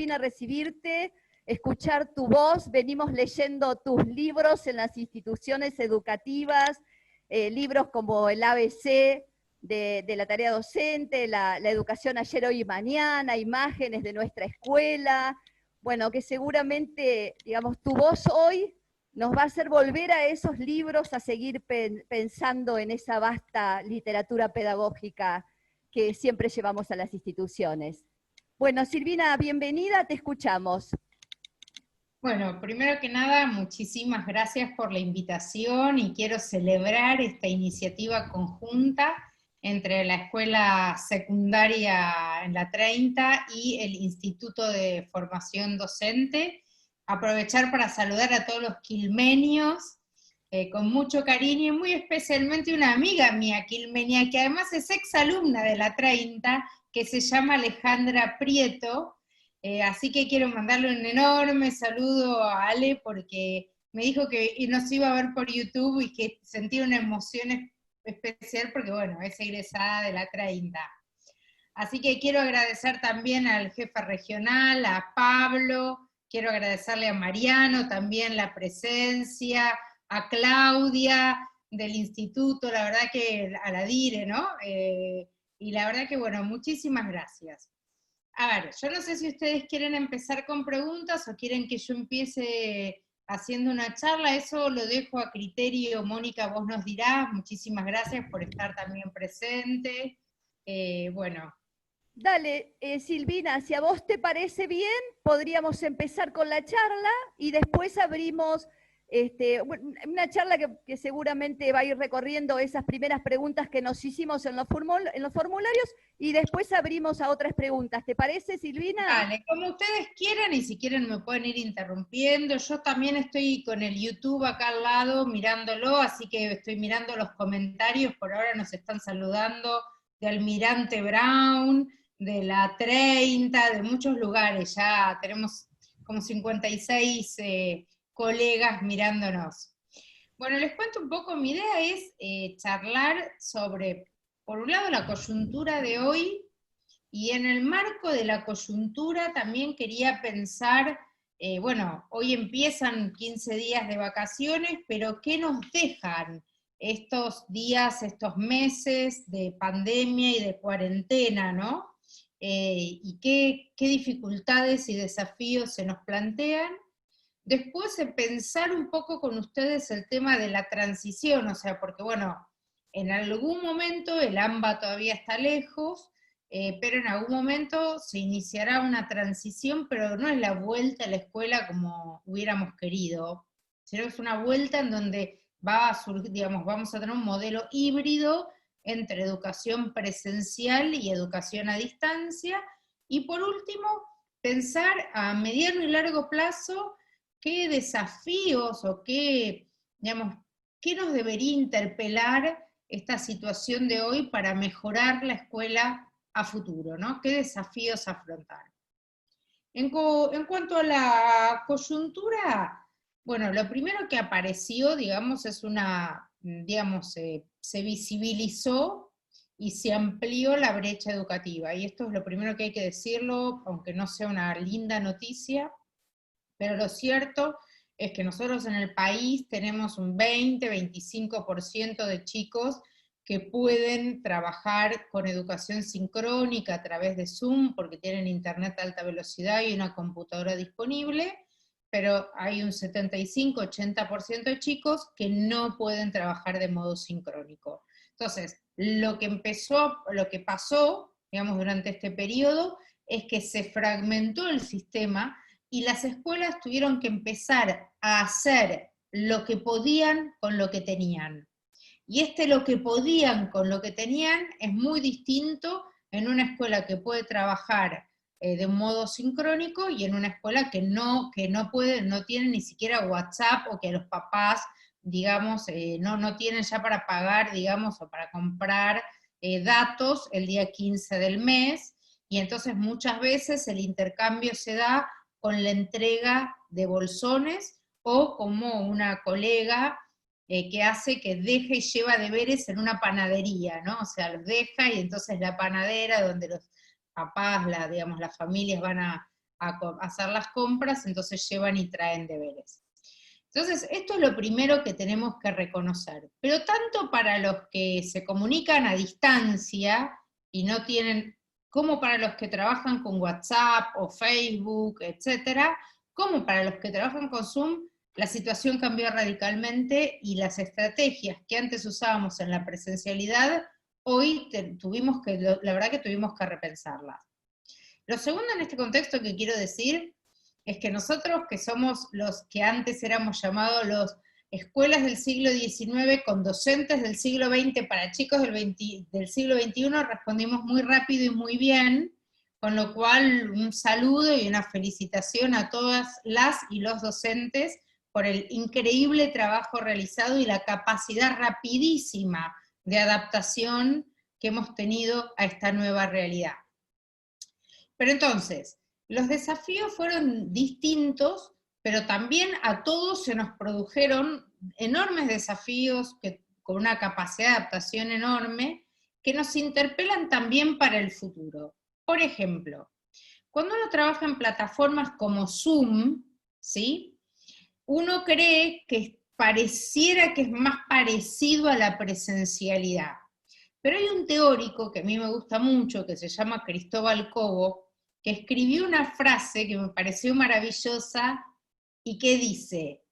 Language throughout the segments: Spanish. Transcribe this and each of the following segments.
Silvina, recibirte, escuchar tu voz. Venimos leyendo tus libros en las instituciones educativas, libros como el ABC de la tarea docente, la educación ayer, hoy y mañana, imágenes de nuestra escuela. Bueno, que seguramente, digamos, tu voz hoy nos va a hacer volver a esos libros, a seguir pensando en esa vasta literatura pedagógica que siempre llevamos a las instituciones. Bueno, Silvina, bienvenida, te escuchamos. Bueno, primero que nada, muchísimas gracias por la invitación y quiero celebrar esta iniciativa conjunta entre la Escuela Secundaria en la 30 y el Instituto de Formación Docente. Aprovechar para saludar a todos los quilmenios con mucho cariño, y muy especialmente una amiga mía quilmenia, que además es exalumna de la 30, que se llama Alejandra Prieto. Así que quiero mandarle un enorme saludo a Ale, porque me dijo que nos iba a ver por YouTube y que sentía una emoción especial porque, bueno, es egresada de la 30. Así que quiero agradecer también al jefe regional, a Pablo, quiero agradecerle a Mariano también la presencia, a Claudia del instituto, la verdad que a la DIRE, ¿no? Y la verdad que, bueno, muchísimas gracias. A ver, yo no sé si ustedes quieren empezar con preguntas o quieren que yo empiece haciendo una charla, eso lo dejo a criterio, Mónica, vos nos dirás. Muchísimas gracias por estar también presente. Bueno. Dale, Silvina, si a vos te parece bien, podríamos empezar con la charla y después abrimos una charla que seguramente va a ir recorriendo esas primeras preguntas que nos hicimos en los formularios y después abrimos a otras preguntas. ¿Te parece, Silvina? Vale, como ustedes quieran, y si quieren me pueden ir interrumpiendo. Yo también estoy con el YouTube acá al lado mirándolo, así que estoy mirando los comentarios. Por ahora nos están saludando de Almirante Brown, de la 30, de muchos lugares. Ya tenemos como 56 colegas mirándonos. Bueno, les cuento un poco, mi idea es charlar sobre, por un lado, la coyuntura de hoy, y en el marco de la coyuntura también quería pensar, bueno, hoy empiezan 15 días de vacaciones, pero ¿qué nos dejan estos días, estos meses de pandemia y de cuarentena, ¿no? Y qué dificultades y desafíos se nos plantean. Después pensar un poco con ustedes el tema de la transición, o sea, porque bueno, en algún momento el AMBA todavía está lejos, pero en algún momento se iniciará una transición, pero no es la vuelta a la escuela como hubiéramos querido, sino es una vuelta en donde va a surgir, digamos, vamos a tener un modelo híbrido entre educación presencial y educación a distancia. Y por último, pensar a mediano y largo plazo qué desafíos o qué, digamos, qué nos debería interpelar esta situación de hoy para mejorar la escuela a futuro, ¿no? ¿Qué desafíos afrontar? En cuanto a la coyuntura, bueno, lo primero que apareció, digamos, es digamos, se visibilizó y se amplió la brecha educativa. Y esto es lo primero que hay que decirlo, aunque no sea una linda noticia, pero lo cierto es que nosotros en el país tenemos un 20-25% de chicos que pueden trabajar con educación sincrónica a través de Zoom, porque tienen internet de alta velocidad y una computadora disponible, pero hay un 75-80% de chicos que no pueden trabajar de modo sincrónico. Entonces, lo que pasó, digamos, durante este periodo, es que se fragmentó el sistema y las escuelas tuvieron que empezar a hacer lo que podían con lo que tenían. Y lo que podían con lo que tenían es muy distinto en una escuela que puede trabajar de un modo sincrónico y en una escuela que no puede, no tiene ni siquiera WhatsApp, o que los papás, digamos, no tienen ya para pagar, digamos, o para comprar datos el día 15 del mes, y entonces muchas veces el intercambio se da con la entrega de bolsones, o como una colega que hace que deja y lleva deberes en una panadería, ¿no? O sea, los deja y entonces la panadera, donde los papás, digamos, las familias van a a hacer las compras, entonces llevan y traen deberes. Entonces, esto es lo primero que tenemos que reconocer. Pero tanto para los que se comunican a distancia y no tienen, como para los que trabajan con WhatsApp o Facebook, etcétera, como para los que trabajan con Zoom, la situación cambió radicalmente y las estrategias que antes usábamos en la presencialidad, hoy la verdad que tuvimos que repensarlas. Lo segundo en este contexto que quiero decir es que nosotros, que somos los que antes éramos llamados los escuelas del siglo XIX con docentes del siglo XX para chicos del siglo XXI, respondimos muy rápido y muy bien, con lo cual un saludo y una felicitación a todas las y los docentes por el increíble trabajo realizado y la capacidad rapidísima de adaptación que hemos tenido a esta nueva realidad. Pero entonces, los desafíos fueron distintos, pero también a todos se nos produjeron enormes desafíos con una capacidad de adaptación enorme, que nos interpelan también para el futuro. Por ejemplo, cuando uno trabaja en plataformas como Zoom, ¿sí?, uno cree que pareciera que es más parecido a la presencialidad. Pero hay un teórico que a mí me gusta mucho, que se llama Cristóbal Cobo, que escribió una frase que me pareció maravillosa y que dice: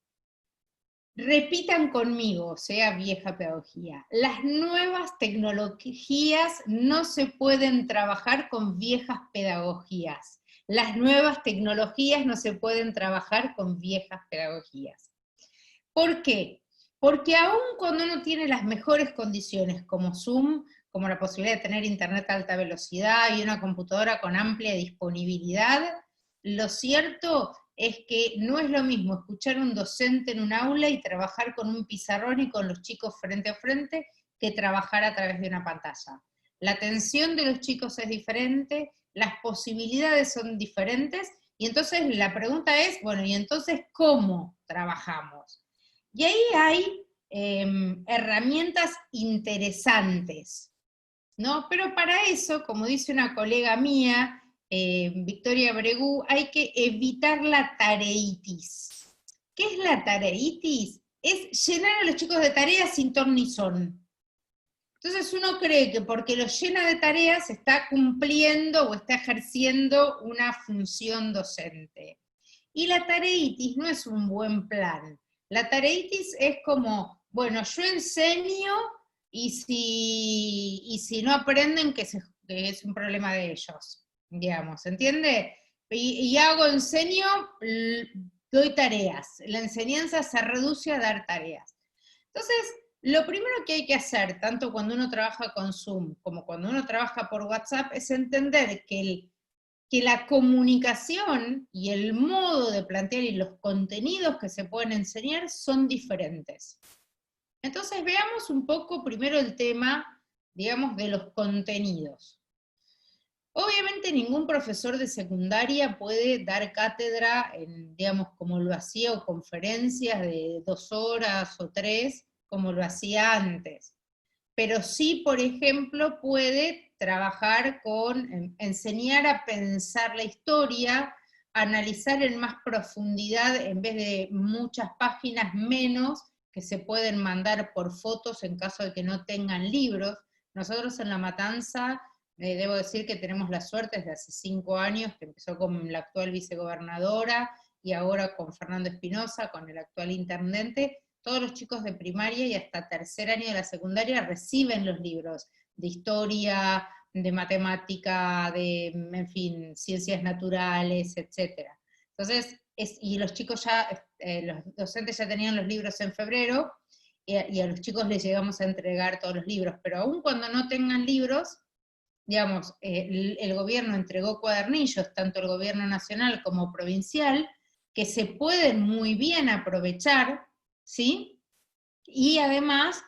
repitan conmigo, sea vieja pedagogía, las nuevas tecnologías no se pueden trabajar con viejas pedagogías. Las nuevas tecnologías no se pueden trabajar con viejas pedagogías. ¿Por qué? Porque aún cuando uno tiene las mejores condiciones como Zoom, como la posibilidad de tener internet a alta velocidad y una computadora con amplia disponibilidad, lo cierto es que no es lo mismo escuchar a un docente en un aula y trabajar con un pizarrón y con los chicos frente a frente que trabajar a través de una pantalla. La atención de los chicos es diferente, las posibilidades son diferentes, y entonces la pregunta es, bueno, ¿y entonces cómo trabajamos? Y ahí hay herramientas interesantes, ¿no? Pero para eso, como dice una colega mía, Victoria Bregú, hay que evitar la tareitis. ¿Qué es la tareitis? Es llenar a los chicos de tareas sin ton ni son. Entonces uno cree que porque los llena de tareas está cumpliendo o está ejerciendo una función docente. Y la tareitis no es un buen plan. La tareitis es como, bueno, yo enseño y si no aprenden, que es un problema de ellos, digamos, ¿entiende? Y enseño, doy tareas. La enseñanza se reduce a dar tareas. Entonces, lo primero que hay que hacer, tanto cuando uno trabaja con Zoom como cuando uno trabaja por WhatsApp, es entender que la comunicación y el modo de plantear y los contenidos que se pueden enseñar son diferentes. Entonces veamos un poco primero el tema, digamos, de los contenidos. Obviamente ningún profesor de secundaria puede dar cátedra, digamos, como lo hacía, o conferencias de 2 horas o 3, como lo hacía antes. Pero sí, por ejemplo, puede trabajar con enseñar a pensar la historia, analizar en más profundidad, en vez de muchas páginas, menos, que se pueden mandar por fotos en caso de que no tengan libros. Nosotros en La Matanza, debo decir que tenemos la suerte desde hace 5 años, que empezó con la actual vicegobernadora, y ahora con Fernando Espinosa, con el actual intendente, todos los chicos de primaria y hasta tercer año de la secundaria reciben los libros de historia, de matemática, de, en fin, ciencias naturales, etc. Entonces, y los chicos ya, los docentes ya tenían los libros en febrero, y a los chicos les llegamos a entregar todos los libros, pero aún cuando no tengan libros, digamos, el gobierno entregó cuadernillos, tanto el gobierno nacional como provincial, que se pueden muy bien aprovechar, ¿sí? Y además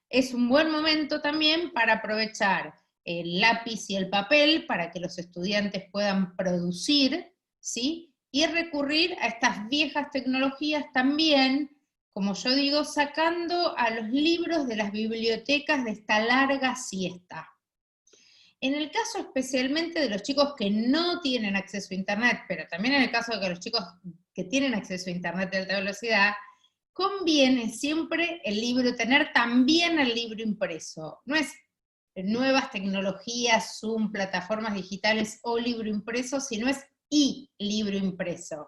es un buen momento también para aprovechar el lápiz y el papel para que los estudiantes puedan producir, ¿sí? Y recurrir a estas viejas tecnologías también, como yo digo, sacando a los libros de las bibliotecas de esta larga siesta. En el caso especialmente de los chicos que no tienen acceso a Internet, pero también en el caso de que los chicos que tienen acceso a Internet de alta velocidad, conviene siempre el libro, tener también el libro impreso. No es nuevas tecnologías, Zoom, plataformas digitales o libro impreso, sino es y libro impreso.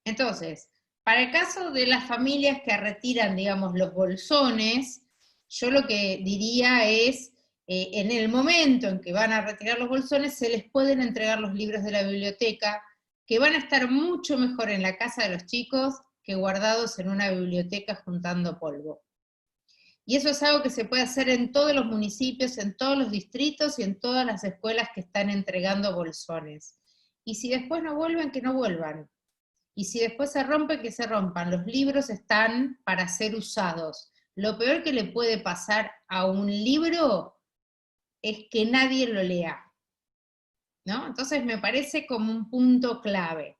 Entonces, para el caso de las familias que retiran, digamos, los bolsones, yo lo que diría es, en el momento en que van a retirar los bolsones, se les pueden entregar los libros de la biblioteca, que van a estar mucho mejor en la casa de los chicos que guardados en una biblioteca juntando polvo. Y eso es algo que se puede hacer en todos los municipios, en todos los distritos y en todas las escuelas que están entregando bolsones. Y si después no vuelven, que no vuelvan. Y si después se rompen, que se rompan. Los libros están para ser usados. Lo peor que le puede pasar a un libro es que nadie lo lea, ¿no? Entonces me parece como un punto clave.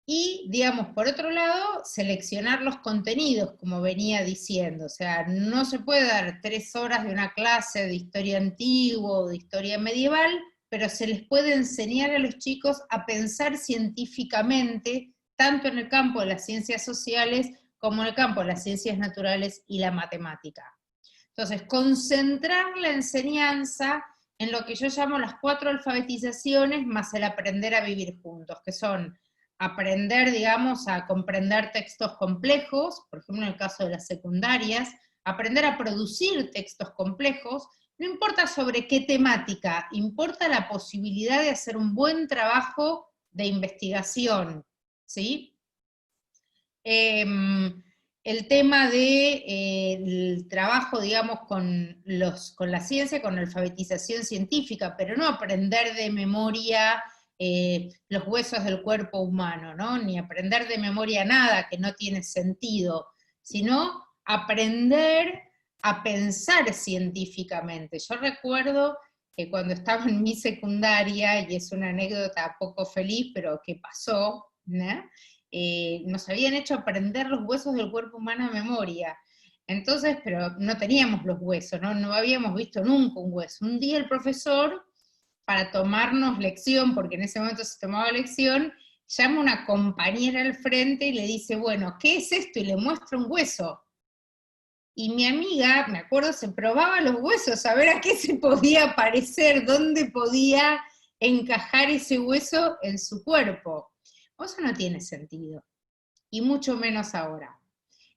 Y, digamos, por otro lado, seleccionar los contenidos, como venía diciendo. O sea, no se puede dar 3 horas de una clase de historia antigua o de historia medieval, pero se les puede enseñar a los chicos a pensar científicamente, tanto en el campo de las ciencias sociales como en el campo de las ciencias naturales y la matemática. Entonces, concentrar la enseñanza en lo que yo llamo las 4 alfabetizaciones más el aprender a vivir juntos, que son aprender, digamos, a comprender textos complejos, por ejemplo en el caso de las secundarias, aprender a producir textos complejos, no importa sobre qué temática, importa la posibilidad de hacer un buen trabajo de investigación, ¿sí? El tema del trabajo, digamos, con la ciencia, con la alfabetización científica, pero no aprender de memoria los huesos del cuerpo humano, ¿no? Ni aprender de memoria nada que no tiene sentido, sino aprender a pensar científicamente. Yo recuerdo que cuando estaba en mi secundaria, y es una anécdota poco feliz, pero que pasó, ¿no? Nos habían hecho aprender los huesos del cuerpo humano a memoria. Entonces, pero no teníamos los huesos, ¿no? No habíamos visto nunca un hueso. Un día el profesor, para tomarnos lección, porque en ese momento se tomaba lección, llama a una compañera al frente y le dice, bueno, ¿qué es esto? Y le muestra un hueso. Y mi amiga, me acuerdo, se probaba los huesos, a ver a qué se podía parecer, dónde podía encajar ese hueso en su cuerpo. Eso no tiene sentido, y mucho menos ahora.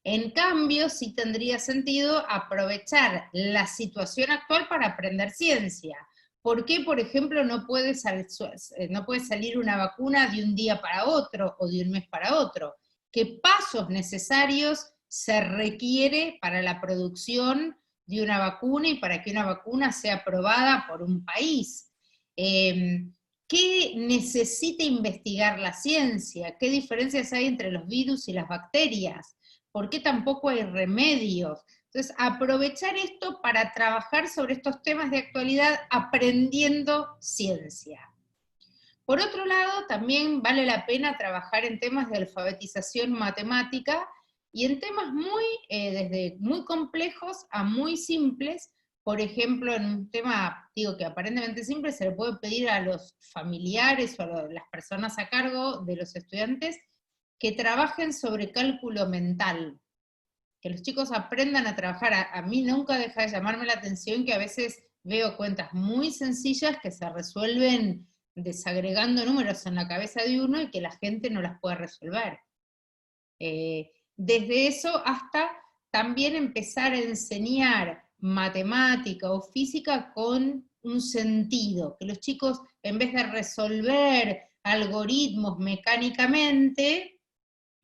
En cambio, sí tendría sentido aprovechar la situación actual para aprender ciencia. ¿Por qué, por ejemplo, no puede salir una vacuna de un día para otro o de un mes para otro? ¿Qué pasos necesarios se requiere para la producción de una vacuna y para que una vacuna sea aprobada por un país? ¿Qué necesita investigar la ciencia? ¿Qué diferencias hay entre los virus y las bacterias? ¿Por qué tampoco hay remedios? Entonces, aprovechar esto para trabajar sobre estos temas de actualidad aprendiendo ciencia. Por otro lado, también vale la pena trabajar en temas de alfabetización matemática y en temas desde muy complejos a muy simples. Por ejemplo, en un tema, digo que aparentemente simple, se le puede pedir a los familiares o a las personas a cargo de los estudiantes que trabajen sobre cálculo mental, que los chicos aprendan a trabajar. A mí nunca deja de llamarme la atención que a veces veo cuentas muy sencillas que se resuelven desagregando números en la cabeza de uno y que la gente no las puede resolver. Desde eso hasta también empezar a enseñar matemática o física con un sentido, que los chicos, en vez de resolver algoritmos mecánicamente,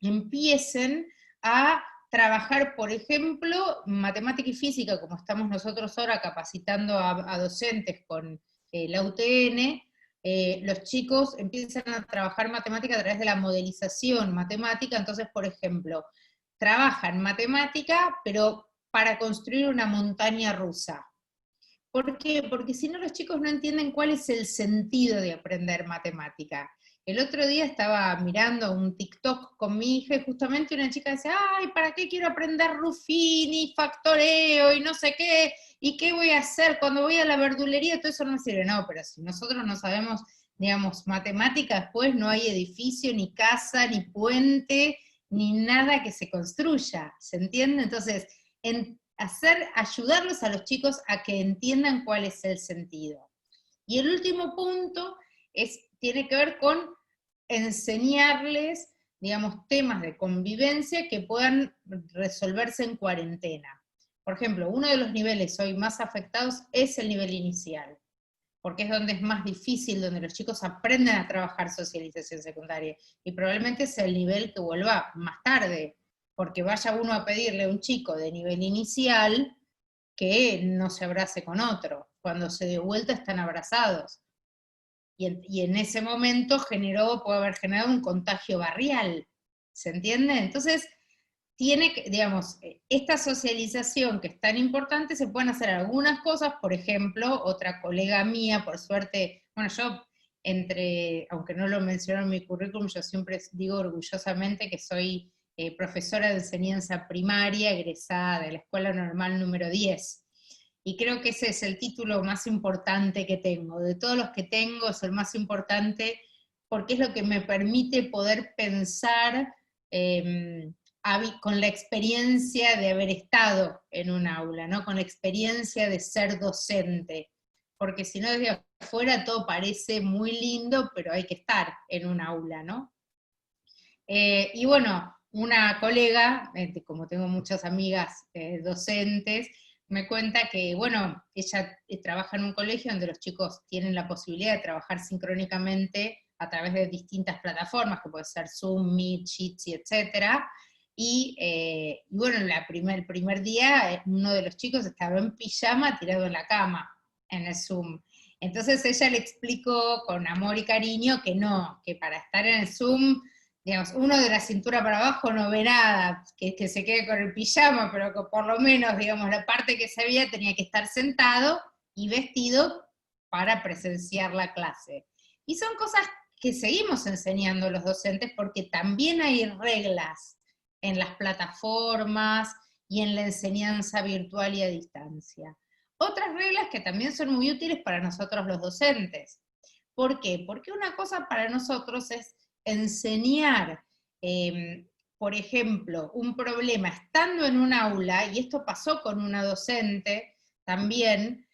empiecen a trabajar, por ejemplo, matemática y física, como estamos nosotros ahora capacitando a docentes con la UTN, los chicos empiezan a trabajar matemática a través de la modelización matemática. Entonces, por ejemplo, trabajan matemática, pero para construir una montaña rusa. ¿Por qué? Porque si no los chicos no entienden cuál es el sentido de aprender matemática. El otro día estaba mirando un TikTok con mi hija y justamente una chica decía, ay, ¿para qué quiero aprender Ruffini, factoreo y no sé qué? ¿Y qué voy a hacer cuando voy a la verdulería? Todo eso no me sirve. No, pero si nosotros no sabemos, digamos, matemática, después no hay edificio, ni casa, ni puente, ni nada que se construya, ¿se entiende? Entonces, ayudarlos a los chicos a que entiendan cuál es el sentido. Y el último punto tiene que ver con enseñarles, digamos, temas de convivencia que puedan resolverse en cuarentena. Por ejemplo, uno de los niveles hoy más afectados es el nivel inicial, porque es donde es más difícil, donde los chicos aprenden a trabajar socialización secundaria, y probablemente es el nivel que vuelva más tarde, porque vaya uno a pedirle a un chico de nivel inicial que no se abrace con otro, cuando se dé vuelta están abrazados. Y en ese momento puede haber generado un contagio barrial, ¿se entiende? Entonces, digamos, esta socialización que es tan importante, se pueden hacer algunas cosas, por ejemplo, otra colega mía, por suerte, bueno, yo aunque no lo menciono en mi currículum, yo siempre digo orgullosamente que soy profesora de enseñanza primaria, egresada de la Escuela Normal número 10, y creo que ese es el título más importante que tengo. De todos los que tengo es el más importante porque es lo que me permite poder pensar con la experiencia de haber estado en un aula, ¿no? Con la experiencia de ser docente. Porque si no desde afuera todo parece muy lindo, pero hay que estar en un aula, ¿no? Y bueno, una colega, como tengo muchas amigas docentes, me cuenta que, bueno, ella trabaja en un colegio donde los chicos tienen la posibilidad de trabajar sincrónicamente a través de distintas plataformas, que puede ser Zoom, Meet, Jitsi, etc. Y bueno, el primer día uno de los chicos estaba en pijama tirado en la cama, en el Zoom. Entonces ella le explicó con amor y cariño que no, que para estar en el Zoom, digamos, uno de la cintura para abajo no ve nada, que se quede con el pijama, pero que por lo menos, digamos, la parte que se veía tenía que estar sentado y vestido para presenciar la clase. Y son cosas que seguimos enseñando los docentes porque también hay reglas en las plataformas y en la enseñanza virtual y a distancia. Otras reglas que también son muy útiles para nosotros los docentes. ¿Por qué? Porque una cosa para nosotros es enseñar, por ejemplo, un problema estando en un aula, y esto pasó con una docente también,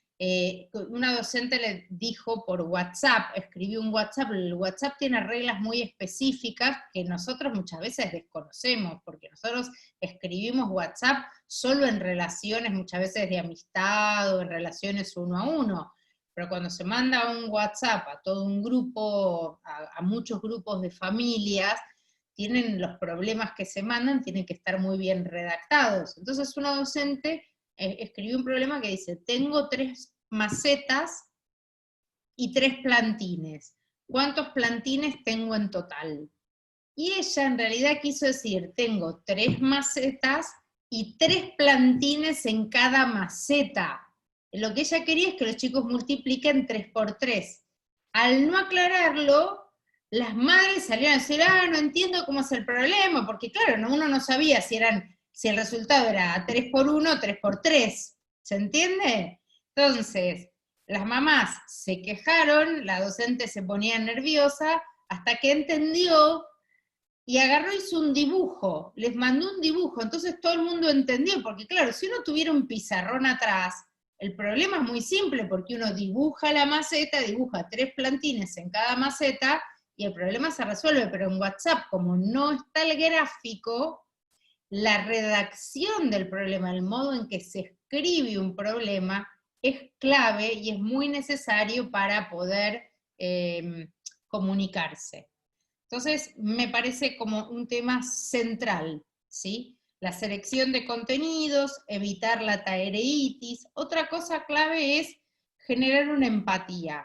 una docente le dijo por WhatsApp, escribió un WhatsApp, el WhatsApp tiene reglas muy específicas que nosotros muchas veces desconocemos, porque nosotros escribimos WhatsApp solo en relaciones muchas veces de amistad o en relaciones uno a uno, pero cuando se manda un WhatsApp a todo un grupo, a muchos grupos de familias, los problemas que se mandan tienen que estar muy bien redactados. Entonces una docente escribió un problema que dice, tengo 3 macetas y 3 plantines. ¿Cuántos plantines tengo en total? Y ella en realidad quiso decir, tengo 3 macetas y 3 plantines en cada maceta. Lo que ella quería es que los chicos multipliquen 3 por 3. Al no aclararlo, las madres salieron a decir, no entiendo cómo es el problema, porque claro, uno no sabía si el resultado era 3 por 1 o 3 por 3. ¿Se entiende? Entonces, las mamás se quejaron, la docente se ponía nerviosa, hasta que entendió y agarró y hizo un dibujo, les mandó un dibujo, entonces todo el mundo entendió, porque claro, si uno tuviera un pizarrón atrás, el problema es muy simple, porque uno dibuja la maceta, dibuja 3 plantines en cada maceta, y el problema se resuelve, pero en WhatsApp, como no está el gráfico, la redacción del problema, el modo en que se escribe un problema, es clave y es muy necesario para poder comunicarse. Entonces, me parece como un tema central, ¿sí? La selección de contenidos, evitar la tareitis. Otra cosa clave es generar una empatía.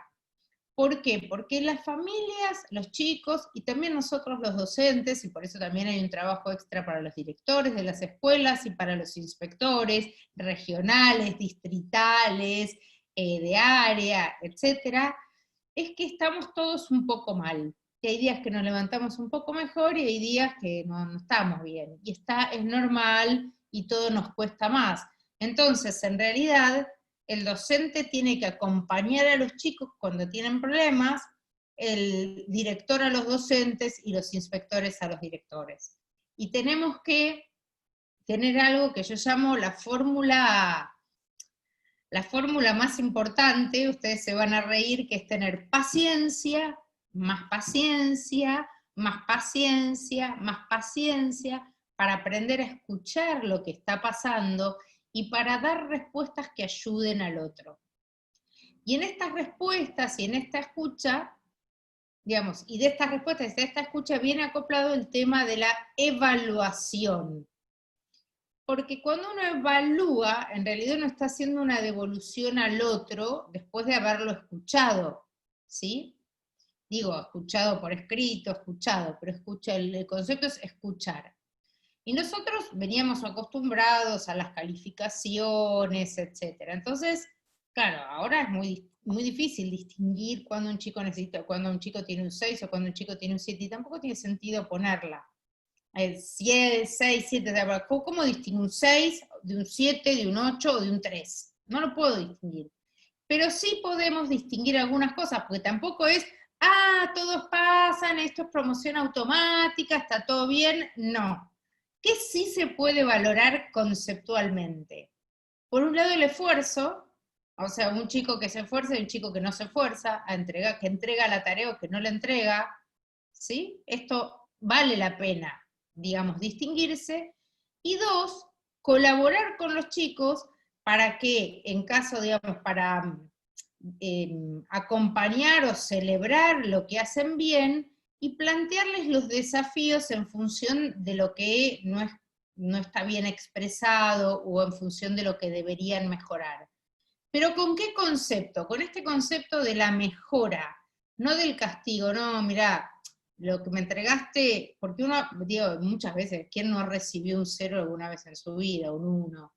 ¿Por qué? Porque las familias, los chicos, y también nosotros los docentes, y por eso también hay un trabajo extra para los directores de las escuelas y para los inspectores regionales, distritales, de área, etcétera, es que estamos todos un poco mal. que hay días que nos levantamos un poco mejor y hay días que no estamos bien. Y es normal y todo nos cuesta más. Entonces, en realidad, el docente tiene que acompañar a los chicos cuando tienen problemas, el director a los docentes y los inspectores a los directores. Y tenemos que tener algo que yo llamo la fórmula más importante, ustedes se van a reír, que es tener paciencia, más paciencia, más paciencia, más paciencia, para aprender a escuchar lo que está pasando y para dar respuestas que ayuden al otro. Y en estas respuestas y en esta escucha, digamos, y de estas respuestas y de esta escucha viene acoplado el tema de la evaluación. Porque cuando uno evalúa, en realidad uno está haciendo una devolución al otro después de haberlo escuchado, ¿sí? Digo, escuchado por escrito, escuchado, pero el concepto es escuchar. Y nosotros veníamos acostumbrados a las calificaciones, etc. Entonces, claro, ahora es muy difícil distinguir cuando un chico cuando un chico tiene un 6 o cuando un chico tiene un 7, y tampoco tiene sentido ponerla. 6, 7, ¿cómo distingo un 6 de un 7, de un 8 o de un 3? No lo puedo distinguir. Pero sí podemos distinguir algunas cosas, porque tampoco es, todos pasan, esto es promoción automática, está todo bien. No. ¿Qué sí se puede valorar conceptualmente? Por un lado el esfuerzo, o sea, un chico que se esfuerza y un chico que no se esfuerza, que entrega la tarea o que no la entrega, ¿sí? Esto vale la pena, digamos, distinguirse. Y dos, colaborar con los chicos para que, en caso, digamos, para acompañar o celebrar lo que hacen bien, y plantearles los desafíos en función de lo que no está bien expresado o en función de lo que deberían mejorar. Pero ¿con qué concepto? Con este concepto de la mejora, no del castigo. No, mirá, lo que me entregaste, porque uno, digo, muchas veces, ¿quién no recibió un 0 alguna vez en su vida? Un 1.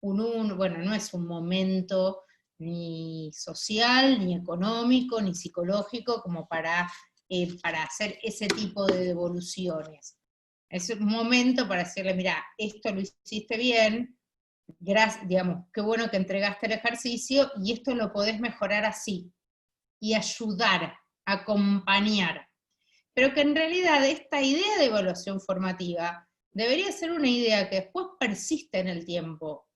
Un 1, bueno, no es un momento ni social, ni económico, ni psicológico, como para hacer ese tipo de devoluciones. Es un momento para decirle, mirá, esto lo hiciste bien, gracias, digamos, qué bueno que entregaste el ejercicio, y esto lo podés mejorar así, y ayudar, acompañar. Pero que en realidad esta idea de evaluación formativa debería ser una idea que después persiste en el tiempo.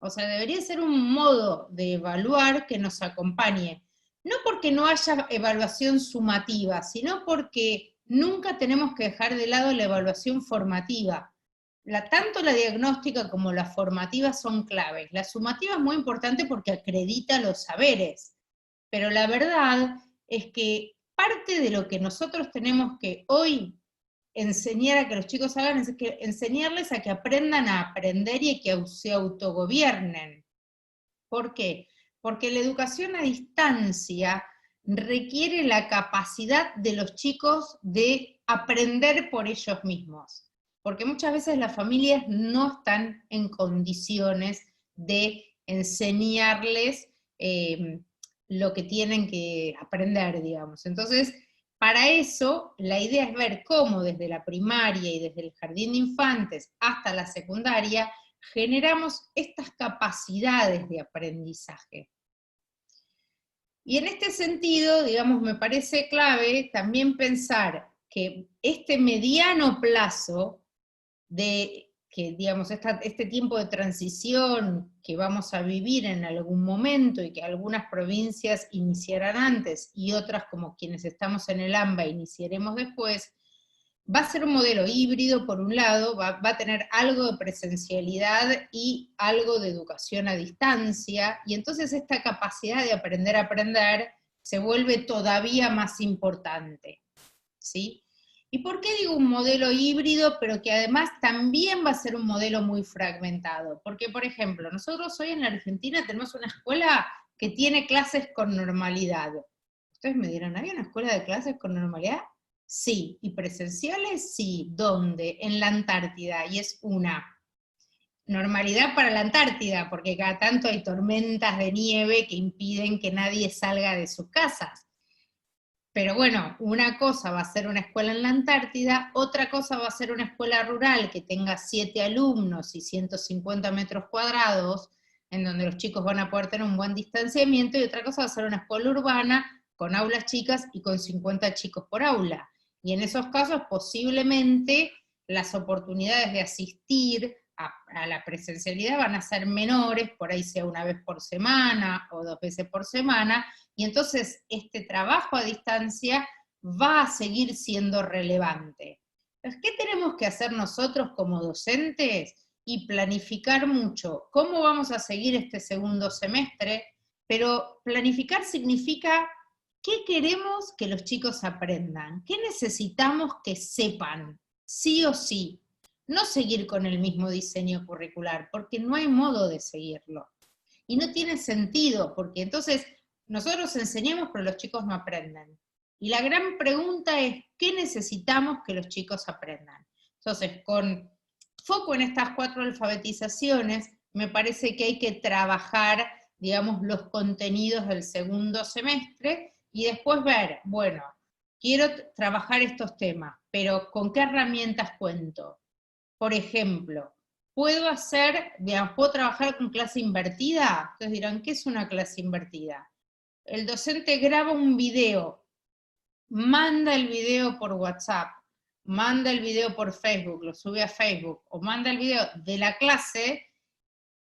O sea, debería ser un modo de evaluar que nos acompañe. No porque no haya evaluación sumativa, sino porque nunca tenemos que dejar de lado la evaluación formativa. Tanto la diagnóstica como la formativa son claves. La sumativa es muy importante porque acredita los saberes, pero la verdad es que parte de lo que nosotros tenemos que hoy enseñar a que los chicos hagan es que enseñarles a que aprendan a aprender y a que se autogobiernen. ¿Por qué? Porque la educación a distancia requiere la capacidad de los chicos de aprender por ellos mismos. Porque muchas veces las familias no están en condiciones de enseñarles lo que tienen que aprender, digamos. Entonces, para eso, la idea es ver cómo desde la primaria y desde el jardín de infantes hasta la secundaria generamos estas capacidades de aprendizaje. Y en este sentido, digamos, me parece clave también pensar que este mediano plazo de que, digamos, este tiempo de transición que vamos a vivir en algún momento y que algunas provincias iniciarán antes y otras, como quienes estamos en el AMBA, iniciaremos después, va a ser un modelo híbrido. Por un lado, va a tener algo de presencialidad y algo de educación a distancia, y entonces esta capacidad de aprender a aprender se vuelve todavía más importante, ¿sí? ¿Y por qué digo un modelo híbrido, pero que además también va a ser un modelo muy fragmentado? Porque, por ejemplo, nosotros hoy en la Argentina tenemos una escuela que tiene clases con normalidad. Ustedes me dirán, ¿había una escuela de clases con normalidad? Sí. ¿Y presenciales? Sí. ¿Dónde? En la Antártida, y es una normalidad para la Antártida, porque cada tanto hay tormentas de nieve que impiden que nadie salga de sus casas. Pero bueno, una cosa va a ser una escuela en la Antártida, otra cosa va a ser una escuela rural que tenga 7 alumnos y 150 metros cuadrados, en donde los chicos van a poder tener un buen distanciamiento, y otra cosa va a ser una escuela urbana con aulas chicas y con 50 chicos por aula. Y en esos casos posiblemente las oportunidades de asistir a la presencialidad van a ser menores, por ahí sea una vez por semana o 2 veces por semana, y entonces este trabajo a distancia va a seguir siendo relevante. Entonces, ¿qué tenemos que hacer nosotros como docentes? Y planificar mucho cómo vamos a seguir este segundo semestre, pero planificar significa qué queremos que los chicos aprendan, qué necesitamos que sepan, sí o sí. No seguir con el mismo diseño curricular, porque no hay modo de seguirlo. Y no tiene sentido, porque entonces nosotros enseñamos, pero los chicos no aprenden. Y la gran pregunta es, ¿qué necesitamos que los chicos aprendan? Entonces, con foco en estas 4 alfabetizaciones, me parece que hay que trabajar, digamos, los contenidos del segundo semestre, y después ver, bueno, quiero trabajar estos temas, pero ¿con qué herramientas cuento? Por ejemplo, puedo trabajar con clase invertida. Ustedes dirán, ¿qué es una clase invertida? El docente graba un video, manda el video por WhatsApp, manda el video por Facebook, lo sube a Facebook, o manda el video de la clase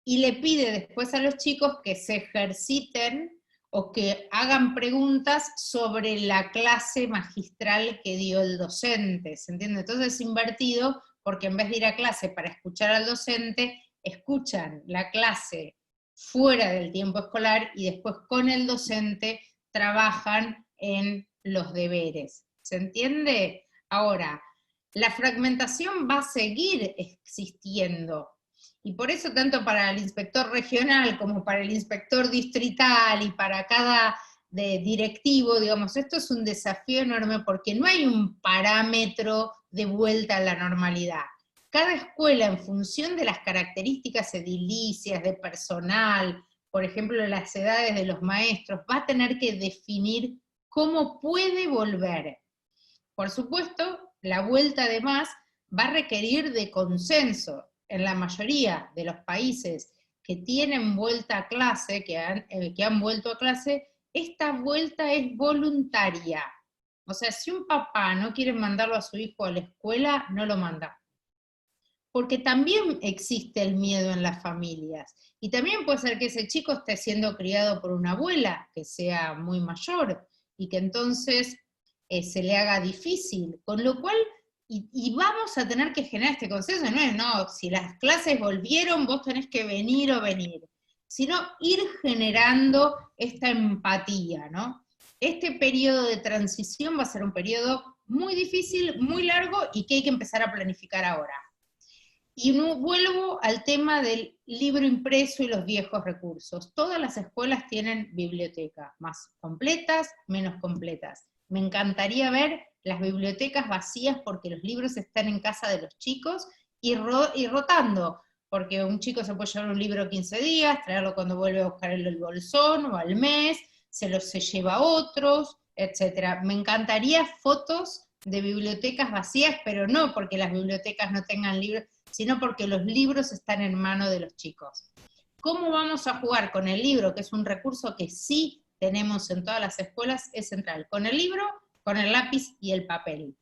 y le pide después a los chicos que se ejerciten o que hagan preguntas sobre la clase magistral que dio el docente, ¿se entiende? Entonces es invertido, porque en vez de ir a clase para escuchar al docente, escuchan la clase fuera del tiempo escolar y después con el docente trabajan en los deberes. ¿Se entiende? Ahora, la fragmentación va a seguir existiendo, y por eso tanto para el inspector regional como para el inspector distrital y para cada directivo, digamos, esto es un desafío enorme porque no hay un parámetro de vuelta a la normalidad. Cada escuela, en función de las características edilicias, de personal, por ejemplo, las edades de los maestros, va a tener que definir cómo puede volver. Por supuesto, la vuelta además va a requerir de consenso. En la mayoría de los países que tienen vuelta a clase, que han vuelto a clase, esta vuelta es voluntaria. O sea, si un papá no quiere mandarlo a su hijo a la escuela, no lo manda. Porque también existe el miedo en las familias. Y también puede ser que ese chico esté siendo criado por una abuela que sea muy mayor y que entonces se le haga difícil. Con lo cual, y vamos a tener que generar este consenso, no es, no, si las clases volvieron, vos tenés que venir o venir, sino ir generando esta empatía, ¿no? Este periodo de transición va a ser un periodo muy difícil, muy largo, y que hay que empezar a planificar ahora. Y vuelvo al tema del libro impreso y los viejos recursos. Todas las escuelas tienen biblioteca, más completas, menos completas. Me encantaría ver las bibliotecas vacías porque los libros están en casa de los chicos y rotando, porque un chico se puede llevar un libro 15 días, traerlo cuando vuelve a buscar el bolsón o al mes, se lleva a otros, etc. Me encantaría fotos de bibliotecas vacías, pero no porque las bibliotecas no tengan libros, sino porque los libros están en manos de los chicos. ¿Cómo vamos a jugar con el libro, que es un recurso que sí tenemos en todas las escuelas? Es central, con el libro, con el lápiz y el papel.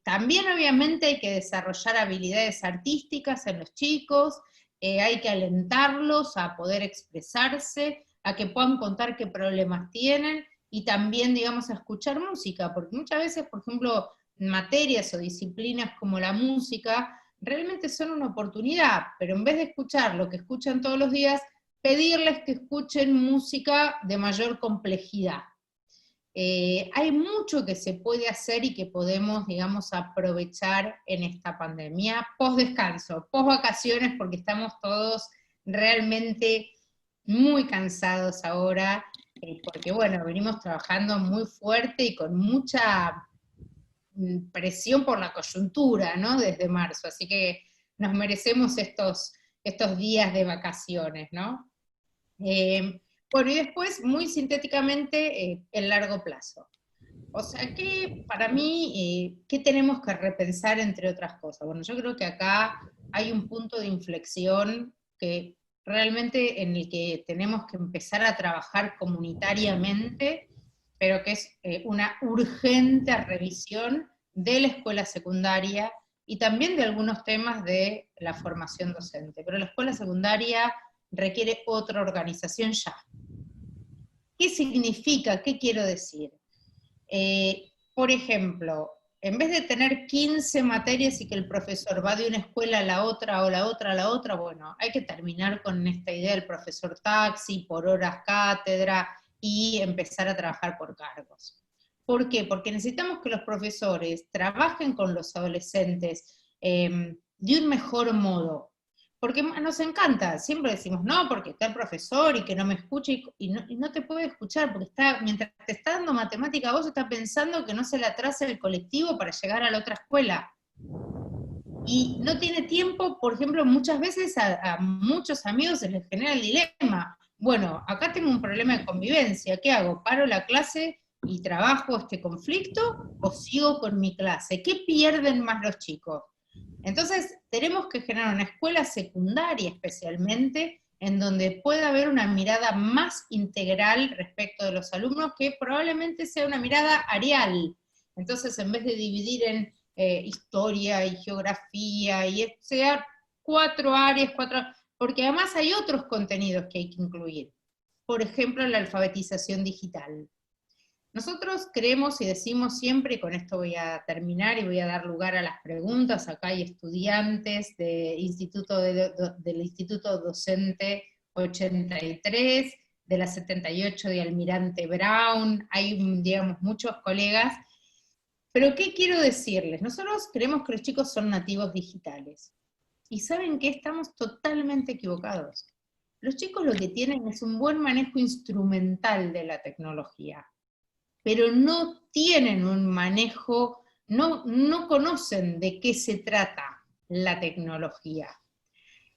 También obviamente hay que desarrollar habilidades artísticas en los chicos, hay que alentarlos a poder expresarse, a que puedan contar qué problemas tienen, y también, digamos, a escuchar música, porque muchas veces, por ejemplo, materias o disciplinas como la música, realmente son una oportunidad, pero en vez de escuchar lo que escuchan todos los días, pedirles que escuchen música de mayor complejidad. Hay mucho que se puede hacer y que podemos, digamos, aprovechar en esta pandemia, post descanso, post vacaciones, porque estamos todos realmente muy cansados ahora, porque bueno, venimos trabajando muy fuerte y con mucha presión por la coyuntura, ¿no? Desde marzo, así que nos merecemos estos días de vacaciones, ¿no? Bueno, y después, muy sintéticamente, el largo plazo. O sea que para mí, ¿qué tenemos que repensar entre otras cosas? Bueno, yo creo que acá hay un punto de inflexión que realmente en el que tenemos que empezar a trabajar comunitariamente, pero que es una urgente revisión de la escuela secundaria y también de algunos temas de la formación docente. Pero la escuela secundaria requiere otra organización ya. ¿Qué significa? ¿Qué quiero decir? Por ejemplo, en vez de tener 15 materias y que el profesor va de una escuela a la otra, o la otra a la otra, bueno, hay que terminar con esta idea del profesor taxi, por horas cátedra, y empezar a trabajar por cargos. ¿Por qué? Porque necesitamos que los profesores trabajen con los adolescentes de un mejor modo. Porque nos encanta, siempre decimos, no, porque está el profesor y que no me escucha, y no te puede escuchar, porque mientras te está dando matemática, vos estás pensando que no se le atrase el colectivo para llegar a la otra escuela. Y no tiene tiempo, por ejemplo, muchas veces a muchos amigos se les genera el dilema. Bueno, acá tengo un problema de convivencia, ¿qué hago? ¿Paro la clase y trabajo este conflicto o sigo con mi clase? ¿Qué pierden más los chicos? Entonces, tenemos que generar una escuela secundaria especialmente, en donde pueda haber una mirada más integral respecto de los alumnos, que probablemente sea una mirada arial. Entonces, en vez de dividir en historia y geografía, y sea 4 áreas, porque además hay otros contenidos que hay que incluir. Por ejemplo, la alfabetización digital. Nosotros creemos y decimos siempre, y con esto voy a terminar y voy a dar lugar a las preguntas, acá hay estudiantes del Instituto Docente 83, de la 78 de Almirante Brown, hay, digamos, muchos colegas, pero ¿qué quiero decirles? Nosotros creemos que los chicos son nativos digitales, y ¿saben qué? Estamos totalmente equivocados. Los chicos lo que tienen es un buen manejo instrumental de la tecnología, pero no tienen un manejo, no conocen de qué se trata la tecnología.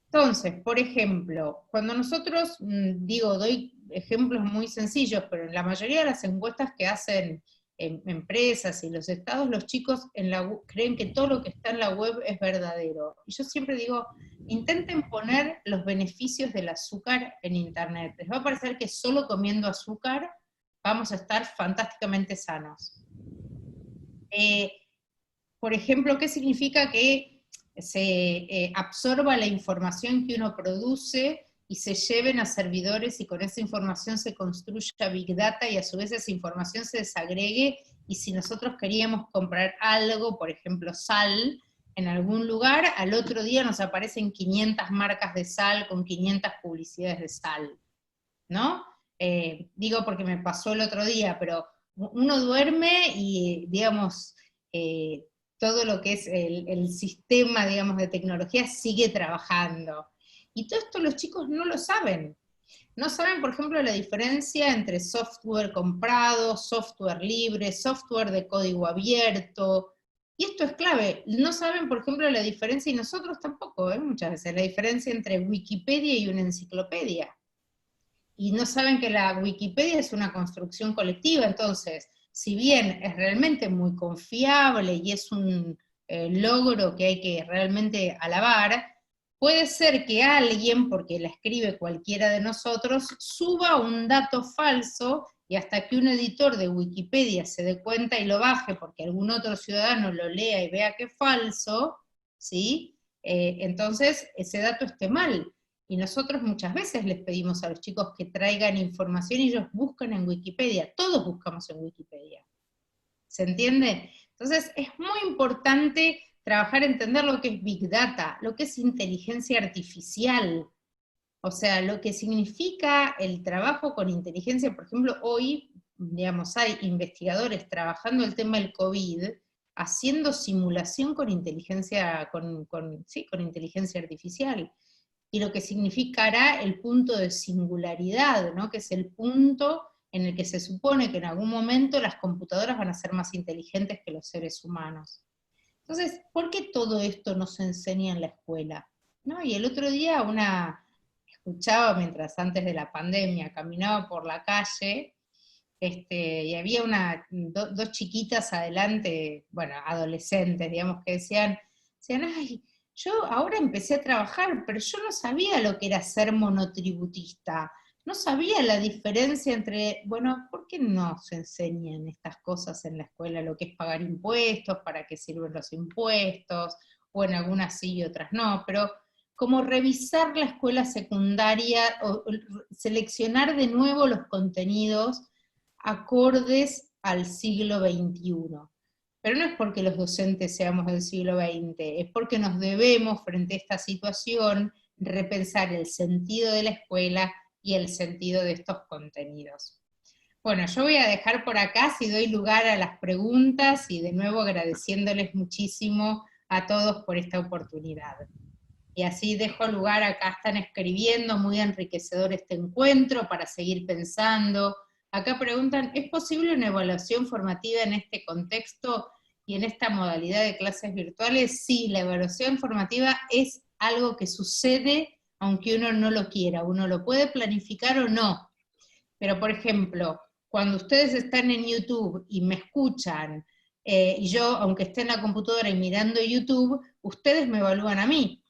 Entonces, por ejemplo, cuando nosotros, doy ejemplos muy sencillos, pero en la mayoría de las encuestas que hacen empresas y los estados, los chicos creen que todo lo que está en la web es verdadero. Y yo siempre digo, intenten poner los beneficios del azúcar en internet. Les va a parecer que solo comiendo azúcar vamos a estar fantásticamente sanos. Por ejemplo, ¿qué significa que se absorba la información que uno produce y se lleven a servidores y con esa información se construya Big Data y a su vez esa información se desagregue, y si nosotros queríamos comprar algo, por ejemplo sal, en algún lugar, al otro día nos aparecen 500 marcas de sal con 500 publicidades de sal, ¿no? Digo porque me pasó el otro día, pero uno duerme y, digamos, todo lo que es el sistema, digamos, de tecnología sigue trabajando. Y todo esto los chicos no lo saben. No saben, por ejemplo, la diferencia entre software comprado, software libre, software de código abierto. Y esto es clave. No saben, por ejemplo, la diferencia, y nosotros tampoco, muchas veces, la diferencia entre Wikipedia y una enciclopedia. Y no saben que la Wikipedia es una construcción colectiva, entonces, si bien es realmente muy confiable y es un logro que hay que realmente alabar, puede ser que alguien, porque la escribe cualquiera de nosotros, suba un dato falso, y hasta que un editor de Wikipedia se dé cuenta y lo baje, porque algún otro ciudadano lo lea y vea que es falso, ¿sí? Entonces ese dato esté mal. Y nosotros muchas veces les pedimos a los chicos que traigan información y ellos buscan en Wikipedia, todos buscamos en Wikipedia. ¿Se entiende? Entonces es muy importante trabajar, entender lo que es Big Data, lo que es inteligencia artificial, o sea, lo que significa el trabajo con inteligencia. Por ejemplo, hoy, digamos, hay investigadores trabajando el tema del COVID, haciendo simulación con inteligencia, con inteligencia artificial, y lo que significará el punto de singularidad, ¿no? Que es el punto en el que se supone que en algún momento las computadoras van a ser más inteligentes que los seres humanos. Entonces, ¿por qué todo esto no se enseña en la escuela? ¿No? Y el otro día escuchaba, mientras antes de la pandemia caminaba por la calle, y había dos chiquitas adelante, bueno, adolescentes, digamos, que decían, ay, yo ahora empecé a trabajar, pero yo no sabía lo que era ser monotributista, no sabía la diferencia entre, bueno, ¿por qué no se enseñan estas cosas en la escuela, lo que es pagar impuestos, para qué sirven los impuestos, o en algunas sí y otras no, pero como revisar la escuela secundaria, o seleccionar de nuevo los contenidos acordes al siglo XXI. Pero no es porque los docentes seamos del siglo XX, es porque nos debemos, frente a esta situación, repensar el sentido de la escuela y el sentido de estos contenidos. Bueno, yo voy a dejar por acá, si doy lugar a las preguntas, y de nuevo agradeciéndoles muchísimo a todos por esta oportunidad. Y así dejo lugar, acá están escribiendo, muy enriquecedor este encuentro, para seguir pensando. Acá preguntan, ¿es posible una evaluación formativa en este contexto y en esta modalidad de clases virtuales? Sí, la evaluación formativa es algo que sucede aunque uno no lo quiera, uno lo puede planificar o no. Pero por ejemplo, cuando ustedes están en YouTube y me escuchan, y yo, aunque esté en la computadora y mirando YouTube, ustedes me evalúan a mí.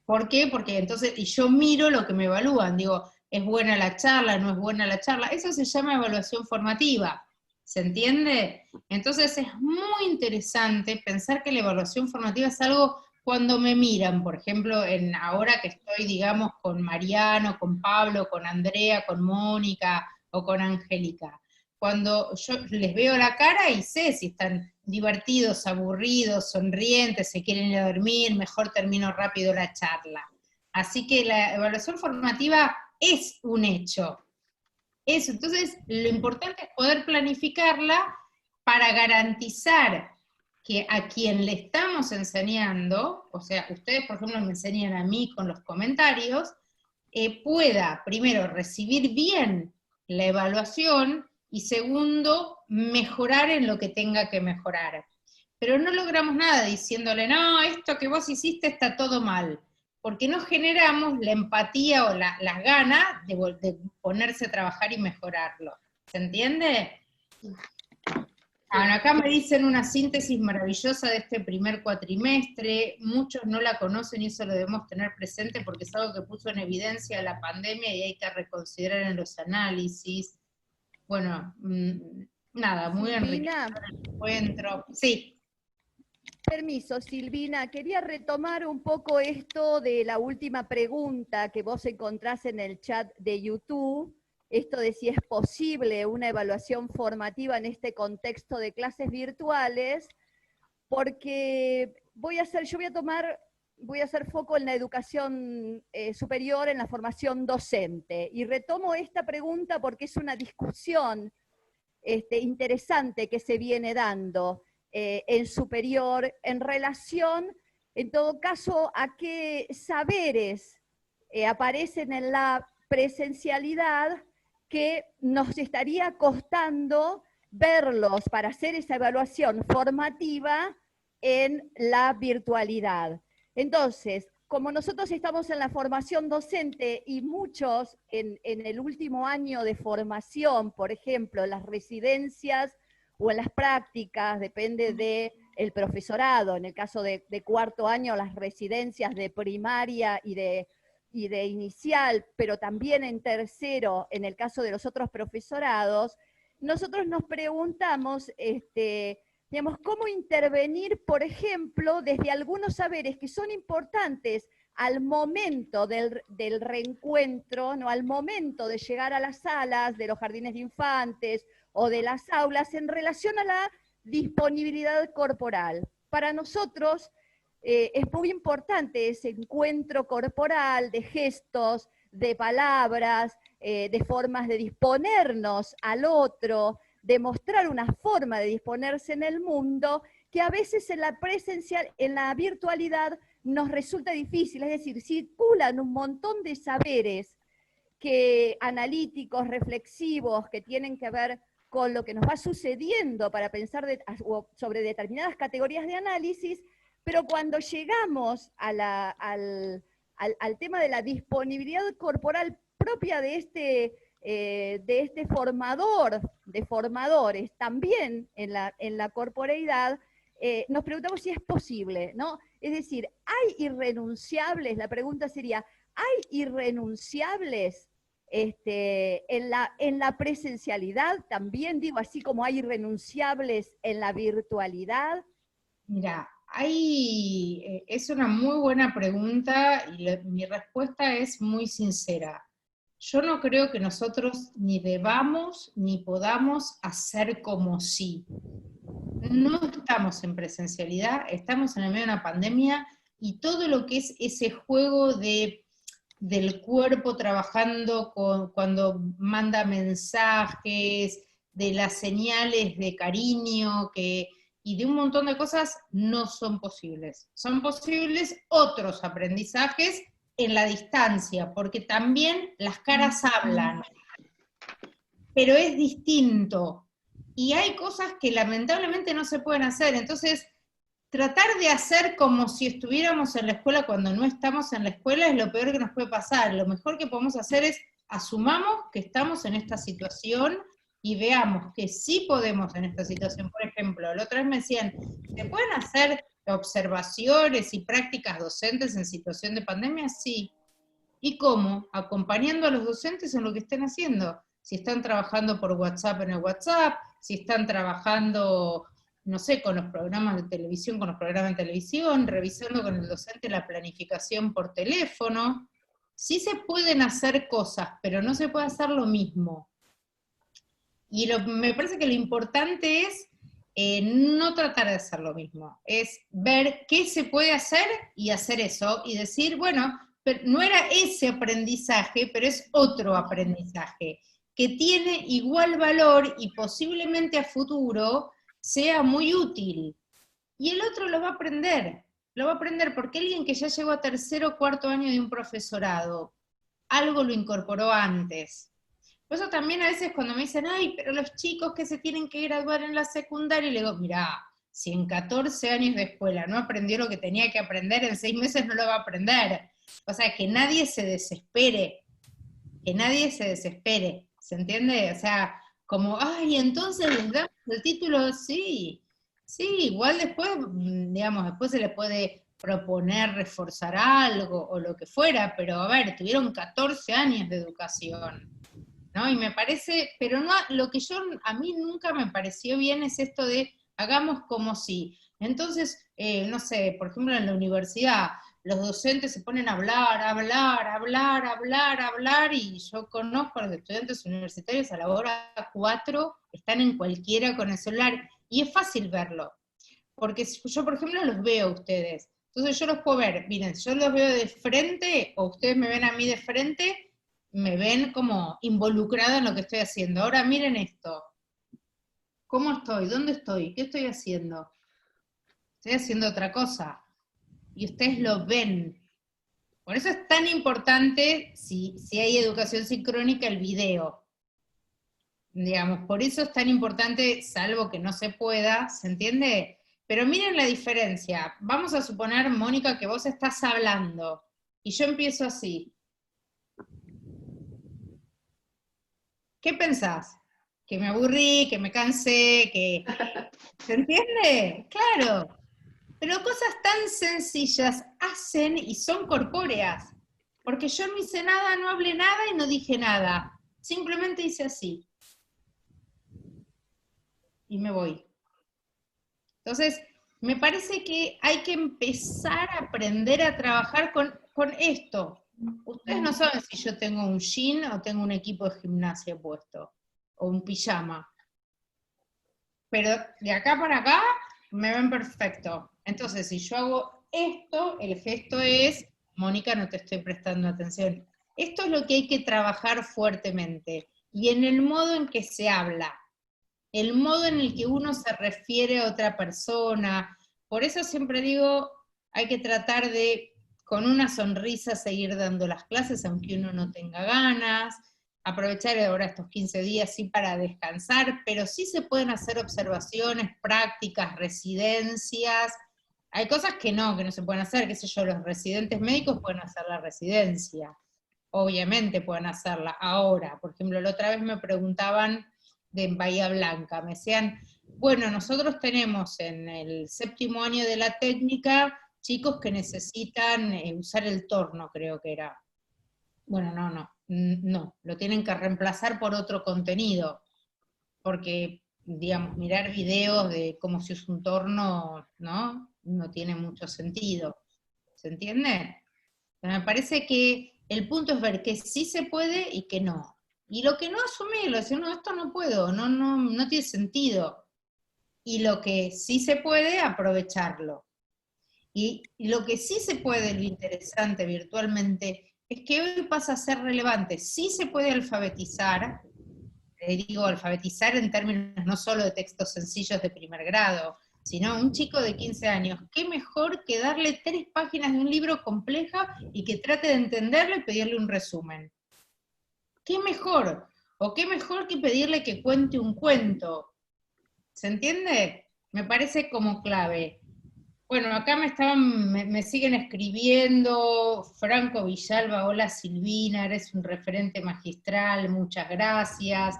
¿Por qué? Porque entonces, y yo miro lo que me evalúan, digo, ¿es buena la charla? ¿No es buena la charla? Eso se llama evaluación formativa, ¿se entiende? Entonces es muy interesante pensar que la evaluación formativa es algo cuando me miran, por ejemplo, ahora que estoy, digamos, con Mariano, con Pablo, con Andrea, con Mónica o con Angélica. Cuando yo les veo la cara y sé si están divertidos, aburridos, sonrientes, se quieren ir a dormir, mejor termino rápido la charla. Así que la evaluación formativa es un hecho. Entonces, lo importante es poder planificarla para garantizar que a quien le estamos enseñando, o sea, ustedes por ejemplo me enseñan a mí con los comentarios, pueda primero recibir bien la evaluación, y segundo, mejorar en lo que tenga que mejorar. Pero no logramos nada diciéndole, no, esto que vos hiciste está todo mal, porque no generamos la empatía o las ganas de ponerse a trabajar y mejorarlo. ¿Se entiende? Bueno, acá me dicen una síntesis maravillosa de este primer cuatrimestre, muchos no la conocen y eso lo debemos tener presente porque es algo que puso en evidencia la pandemia y hay que reconsiderar en los análisis. Bueno, nada, muy enriquecedor el encuentro. Sí. Permiso, Silvina, quería retomar un poco esto de la última pregunta que vos encontrás en el chat de YouTube, esto de si es posible una evaluación formativa en este contexto de clases virtuales, porque voy a hacer foco en la educación superior, en la formación docente, y retomo esta pregunta porque es una discusión interesante que se viene dando en superior en relación, en todo caso, a qué saberes aparecen en la presencialidad que nos estaría costando verlos para hacer esa evaluación formativa en la virtualidad. Entonces, como nosotros estamos en la formación docente y muchos en el último año de formación, por ejemplo, en las residencias o en las prácticas, depende del profesorado, en el caso de cuarto año, las residencias de primaria y de inicial, pero también en tercero, en el caso de los otros profesorados, nosotros nos preguntamos, digamos, cómo intervenir, por ejemplo, desde algunos saberes que son importantes al momento del reencuentro, ¿no? Al momento de llegar a las salas de los jardines de infantes o de las aulas en relación a la disponibilidad corporal. Para nosotros es muy importante ese encuentro corporal de gestos, de palabras, de formas de disponernos al otro, de mostrar una forma de disponerse en el mundo que a veces en la presencial, en la virtualidad, nos resulta difícil. Es decir, circulan un montón de saberes analíticos, reflexivos, que tienen que ver con lo que nos va sucediendo para pensar sobre determinadas categorías de análisis, pero cuando llegamos al tema de la disponibilidad corporal propia de este de este formador de formadores también en la corporeidad, nos preguntamos si es posible, ¿no? Es decir, ¿hay irrenunciables? La pregunta sería, ¿hay irrenunciables en la presencialidad también, digo, así como hay irrenunciables en la virtualidad? Mira, es una muy buena pregunta y mi respuesta es muy sincera. Yo no creo que nosotros ni debamos ni podamos hacer como si. No estamos en presencialidad, estamos en el medio de una pandemia y todo lo que es ese juego del cuerpo trabajando cuando manda mensajes, de las señales de cariño y de un montón de cosas, no son posibles. Son posibles otros aprendizajes en la distancia, porque también las caras hablan, pero es distinto. Y hay cosas que lamentablemente no se pueden hacer, entonces tratar de hacer como si estuviéramos en la escuela cuando no estamos en la escuela es lo peor que nos puede pasar. Lo mejor que podemos hacer es asumamos que estamos en esta situación y veamos que sí podemos en esta situación. Por ejemplo, la otra vez me decían, ¿se pueden hacer observaciones y prácticas docentes en situación de pandemia? Sí. ¿Y cómo? Acompañando a los docentes en lo que estén haciendo. Si están trabajando por WhatsApp en el WhatsApp, si están trabajando, no sé, con los programas de televisión, con los programas de televisión, revisando con el docente la planificación por teléfono. Sí se pueden hacer cosas, pero no se puede hacer lo mismo. Y me parece que lo importante es no tratar de hacer lo mismo, es ver qué se puede hacer y hacer eso, y decir, bueno, pero no era ese aprendizaje, pero es otro aprendizaje, que tiene igual valor y posiblemente a futuro sea muy útil. Y el otro lo va a aprender porque alguien que ya llegó a tercero o cuarto año de un profesorado, algo lo incorporó antes. Por eso también a veces cuando me dicen, ay, pero los chicos que se tienen que graduar en la secundaria, le digo, mirá, si en 14 años de escuela no aprendió lo que tenía que aprender, en 6 meses no lo va a aprender. O sea, que nadie se desespere, ¿se entiende? O sea, como, ay, entonces les damos el título, sí, igual después, digamos, después se le puede proponer reforzar algo o lo que fuera, pero a ver, tuvieron 14 años de educación, ¿no? Y me parece, pero no, lo que a mí nunca me pareció bien es esto de hagamos como si. Entonces, no sé, por ejemplo en la universidad, los docentes se ponen a hablar, y yo conozco a los estudiantes universitarios a la hora 4, están en cualquiera con el celular, y es fácil verlo, porque yo, por ejemplo, los veo a ustedes, entonces yo los puedo ver, miren, yo los veo de frente, o ustedes me ven a mí de frente, me ven como involucrada en lo que estoy haciendo. Ahora miren esto. ¿Cómo estoy? ¿Dónde estoy? ¿Qué estoy haciendo? Estoy haciendo otra cosa. Y ustedes lo ven. Por eso es tan importante, si hay educación sincrónica, el video. Digamos, por eso es tan importante, salvo que no se pueda, ¿se entiende? Pero miren la diferencia. Vamos a suponer, Mónica, que vos estás hablando, y yo empiezo así. ¿Qué pensás? Que me aburrí, que me cansé, que... ¿Se entiende? Claro. Pero cosas tan sencillas hacen y son corpóreas. Porque yo no hice nada, no hablé nada y no dije nada. Simplemente hice así. Y me voy. Entonces, me parece que hay que empezar a aprender a trabajar con esto. Ustedes no saben si yo tengo un jean o tengo un equipo de gimnasia puesto, o un pijama. Pero de acá para acá me ven perfecto. Entonces, si yo hago esto, el gesto es, Mónica, no te estoy prestando atención. Esto es lo que hay que trabajar fuertemente. Y en el modo en que se habla, el modo en el que uno se refiere a otra persona. Por eso siempre digo, hay que tratar de, con una sonrisa, seguir dando las clases, aunque uno no tenga ganas, aprovechar ahora estos 15 días sí para descansar, pero sí se pueden hacer observaciones, prácticas, residencias. Hay cosas que no se pueden hacer, qué sé yo, los residentes médicos pueden hacer la residencia, obviamente pueden hacerla. Ahora, por ejemplo, la otra vez me preguntaban de Bahía Blanca, me decían, bueno, nosotros tenemos en el 7º año de la técnica chicos que necesitan usar el torno, creo que era. Bueno, no, lo tienen que reemplazar por otro contenido, porque, digamos, mirar videos de cómo se usa un torno, no tiene mucho sentido. ¿Se entiende? Me parece que el punto es ver que sí se puede y que no. Y lo que no, asumirlo, decir, no, esto no puedo, no tiene sentido. Y lo que sí se puede, aprovecharlo. Y lo que sí se puede, lo interesante virtualmente, es que hoy pasa a ser relevante. Sí se puede alfabetizar, digo alfabetizar en términos no solo de textos sencillos de primer grado, sino un chico de 15 años, qué mejor que darle 3 páginas de un libro compleja y que trate de entenderlo y pedirle un resumen. ¿Qué mejor? O qué mejor que pedirle que cuente un cuento. ¿Se entiende? Me parece como clave. Bueno, acá me siguen escribiendo, Franco Villalba, hola Silvina, eres un referente magistral, muchas gracias.